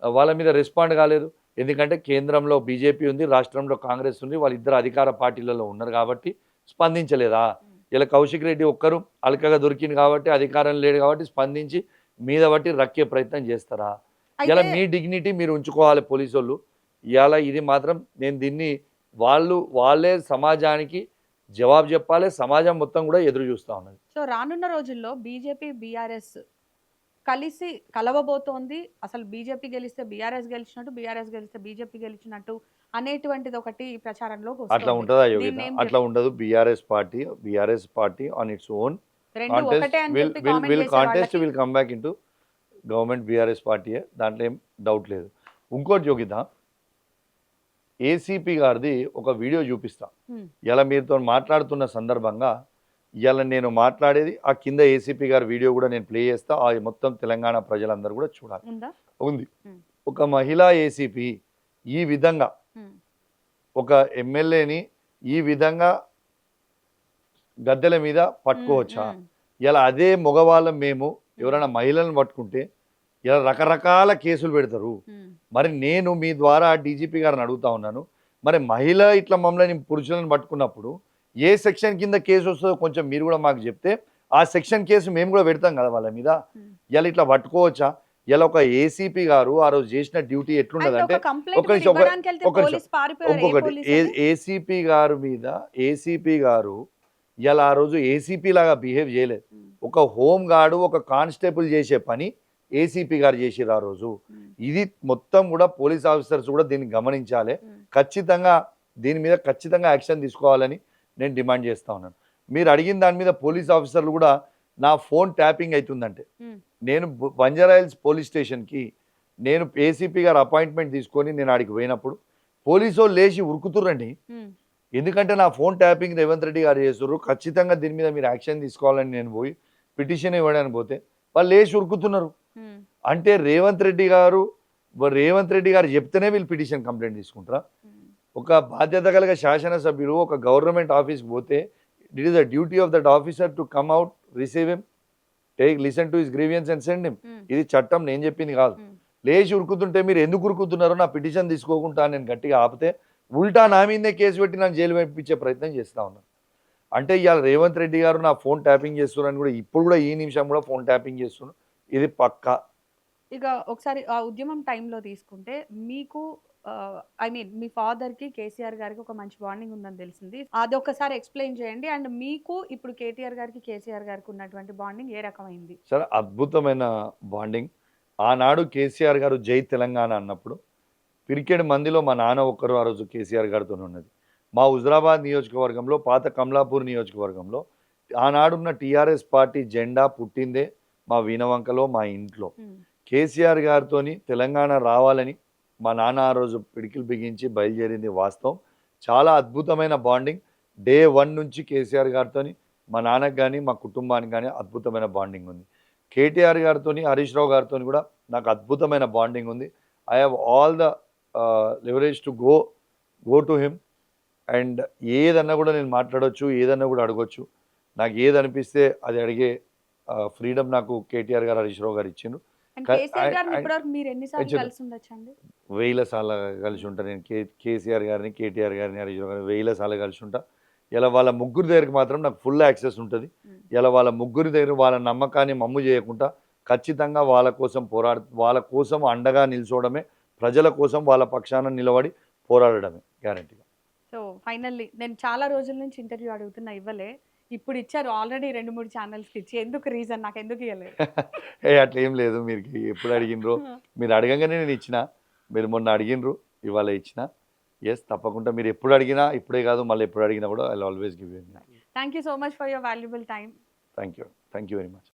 వాళ్ళ మీద రెస్పాండ్ కాలేదు? ఎందుకంటే కేంద్రంలో బీజేపీ ఉంది, రాష్ట్రంలో కాంగ్రెస్ ఉంది, వాళ్ళిద్దరు అధికార పార్టీలలో ఉన్నారు కాబట్టి స్పందించలేదా? ఇలా కౌశిక్ రెడ్డి ఒక్కరు అలకగా దొరికింది కాబట్టి, అధికారం లేదు కాబట్టి స్పందించి మీద బట్టి రక్కే ప్రయత్నం చేస్తారా? ఇలా మీ డిగ్నిటీ మీరు ఉంచుకోవాలి పోలీసు వాళ్ళు. ఇలా ఇది మాత్రం నేను దీన్ని వాళ్ళే సమాజానికి జవాబు చెప్పాలి. సమాజం మొత్తం కూడా ఎదురు చూస్తూ ఉన్నది. సో రానున్న రోజుల్లో బీజేపీ బీఆర్ఎస్ కలిసి కలవబోతోంది. అసలు బీజేపీ గెలిస్తే బీఆర్ఎస్ గెలిచినట్టు, బీఆర్ఎస్ గెలిస్తే బీజేపీ గెలిచినట్టు అనేటువంటిది ఒకటి ప్రచారంలో అట్లా ఉంటుందా యోగిత? అట్లా ఉండదు. BRS party on its own contest will come back into government. BRS పార్టీయే, దాంట్లో ఏం డౌట్ లేదు. ఇంకోటి యోగిత, ఏసీపీ గారిది ఒక వీడియో చూపిస్తా. ఇలా మీరుతో మాట్లాడుతున్న సందర్భంగా ఇలా నేను మాట్లాడేది ఆ కింద ఏసీపీ గారి వీడియో కూడా నేను ప్లే చేస్తా. ఆ మొత్తం తెలంగాణ ప్రజలందరూ కూడా చూడాలి. ఉంది. ఒక మహిళా ఏసీపీ ఈ విధంగా ఒక ఎమ్మెల్యేని ఈ విధంగా గద్దెల మీద పట్టుకోవచ్చా? ఇలా అదే మగవాళ్ళం మేము ఎవరైనా మహిళలను పట్టుకుంటే ఇలా రకరకాల కేసులు పెడతారు. మరి నేను మీ ద్వారా డీజీపీ గారిని అడుగుతా ఉన్నాను, మరి మహిళ ఇట్లా మమ్మల్ని పురుషులను పట్టుకున్నప్పుడు ఏ సెక్షన్ కింద కేసు వస్తుందో కొంచెం మీరు కూడా మాకు చెప్తే ఆ సెక్షన్ కేసు మేము కూడా పెడతాం కదా వాళ్ళ మీద. ఇలా ఇట్లా పట్టుకోవచ్చా? ఇలా ఒక ఏసీపీ గారు ఆ రోజు చేసిన డ్యూటీ ఎట్లున్నదంటే, ఒక నిమిషం, ఒక నిమిషం, ఇంకొకటి ఏసీపీ గారి మీద ఏసీపీ గారు ఇలా ఆ రోజు ఏసీపీ లాగా బిహేవ్ చేయలేదు. ఒక హోమ్ గార్డు ఒక కానిస్టేబుల్ చేసే పని ఏసీపీ గారు చేసిర్రు ఆ రోజు. ఇది మొత్తం కూడా పోలీస్ ఆఫీసర్స్ కూడా దీన్ని గమనించాలి. ఖచ్చితంగా దీని మీద ఖచ్చితంగా యాక్షన్ తీసుకోవాలని నేను డిమాండ్ చేస్తా ఉన్నాను. మీరు అడిగిన దాని మీద పోలీస్ ఆఫీసర్లు కూడా నా ఫోన్ ట్యాపింగ్ అవుతుందంటే నేను బంజారాహిల్స్ పోలీస్ స్టేషన్కి నేను ఏసీపీ గారు అపాయింట్మెంట్ తీసుకొని నేను ఆడికి పోయినప్పుడు పోలీసు వాళ్ళు లేచి ఉరుకుతుర్రండి. ఎందుకంటే నా ఫోన్ ట్యాపింగ్ రేవంత్ రెడ్డి గారు చేస్తుర్రు, ఖచ్చితంగా దీని మీద మీరు యాక్షన్ తీసుకోవాలని నేను పోయి పిటిషన్ ఇవ్వడానికి పోతే వాళ్ళు లేచి ఉరుకుతున్నారు. అంటే రేవంత్ రెడ్డి గారు చెప్తేనే వీళ్ళు పిటిషన్ కంప్లైంట్ తీసుకుంటారా? ఒక బాధ్యత కలిగిన శాసనసభ్యులు ఒక గవర్నమెంట్ ఆఫీస్కి పోతే it is the duty of that officer to come out, receive him, listen to his grievance and send him. ఇది చట్టం, నేను చెప్పింది కాదు. లేచి ఉరుకుతుంటే మీరు ఎందుకు ఉరుకుతున్నారో నా పిటిషన్ తీసుకోకుండా నేను గట్టిగా ఆపితే ఉల్టా నా మీదే కేసు పెట్టి నన్ను జైలు పంపించే ప్రయత్నం చేస్తా ఉన్నాను. అంటే ఇవాళ రేవంత్ రెడ్డి గారు నా ఫోన్ ట్యాపింగ్ చేస్తున్నారని కూడా ఇప్పుడు కూడా ఈ నిమిషం కూడా ఫోన్ ట్యాపింగ్ చేస్తున్నారు. ఇది పక్కా. ఇక ఒకసారి ఆ ఉద్యమం టైంలో తీసుకుంటే మీకు ఐ మీన్ మీ ఫాదర్కి కేసీఆర్ గారికి ఒక మంచి బాండింగ్ ఉందని తెలిసింది. అది ఒకసారి ఎక్స్ప్లెయిన్ చేయండి. అండ్ మీకు ఇప్పుడు కేటీఆర్ గారికి కేసీఆర్ గారికి ఉన్నటువంటి బాండింగ్ ఏ రకమైంది? చాలా అద్భుతమైన బాండింగ్. ఆనాడు కేసీఆర్ గారు జై తెలంగాణ అన్నప్పుడు పిరికెడు మందిలో మా నాన్న ఒక్కరు ఆ రోజు కేసీఆర్ గారితో ఉన్నది. మా హుజరాబాద్ నియోజకవర్గంలో, పాత కమలాపూర్ నియోజకవర్గంలో ఆనాడున్న టీఆర్ఎస్ పార్టీ జెండా పుట్టిందే మా వీణవంకలో, మా ఇంట్లో. కేసీఆర్ గారితోని తెలంగాణ రావాలని మా నాన్న ఆ రోజు పిడికిలు బిగించి బయలుదేరింది వాస్తవం. చాలా అద్భుతమైన బాండింగ్. డే 1 నుంచి కేసీఆర్ గారితోని మా నాన్నకు కానీ మా కుటుంబానికి కానీ అద్భుతమైన బాండింగ్ ఉంది. కేటీఆర్ గారితోని, హరీష్ రావు గారితో కూడా నాకు అద్భుతమైన బాండింగ్ ఉంది. I have all the leverage to go to him. And ఏదన్నా కూడా నేను మాట్లాడవచ్చు, ఏదన్నా కూడా అడగొచ్చు. నాకు ఏది అనిపిస్తే అది అడిగే ఫ్రీడమ్ నాకు కేటీఆర్ గారు, హరీష్ రావు గారు ఇచ్చిండ్రు. మీరు ఎన్నిసార్లు కలిసి ఉండొచ్చండి? 1000 సార్లు కలిసి ఉంటా నేను కేసీఆర్ గారిని, కేటీఆర్ గారిని, హరీష్ రావు గారిని 1000 సార్లు కలిసి ఉంటా. ఇలా వాళ్ళ ముగ్గురు దగ్గరికి మాత్రం నాకు ఫుల్ యాక్సెస్ ఉంటుంది. ఇలా వాళ్ళ ముగ్గురి దగ్గర వాళ్ళ నమ్మకాన్ని మమ్ము చేయకుండా ఖచ్చితంగా వాళ్ళ కోసం వాళ్ళ కోసం అండగా నిల్చోవడమే, ప్రజల కోసం వాళ్ళ పక్షాన నిలబడి పోరాడడమే గ్యారంటీగా. సో ఫైనల్లీ నేను చాలా రోజుల నుంచి ఇంటర్వ్యూ అడుగుతున్నా, ఇవ్వలే. ఇప్పుడు ఇచ్చారు ఆల్రెడీ 2-3 ఛానల్స్కి ఇచ్చి. ఎందుకు రీజన్? నాకు ఎందుకు ఇవ్వలేదు? అట్లా ఏం లేదు. మీరు ఎప్పుడు అడిగినరో మీరు అడగంగానే నేను ఇచ్చిన. మీరు మొన్న అడిగినరు, ఇవాళ ఇచ్చిన. ఎస్, తప్పకుండా మీరు ఎప్పుడు అడిగినా, ఇప్పుడే కాదు మళ్ళీ ఎప్పుడు అడిగినా కూడా I will always give you. Thank you so much for your valuable time. Thank you very much.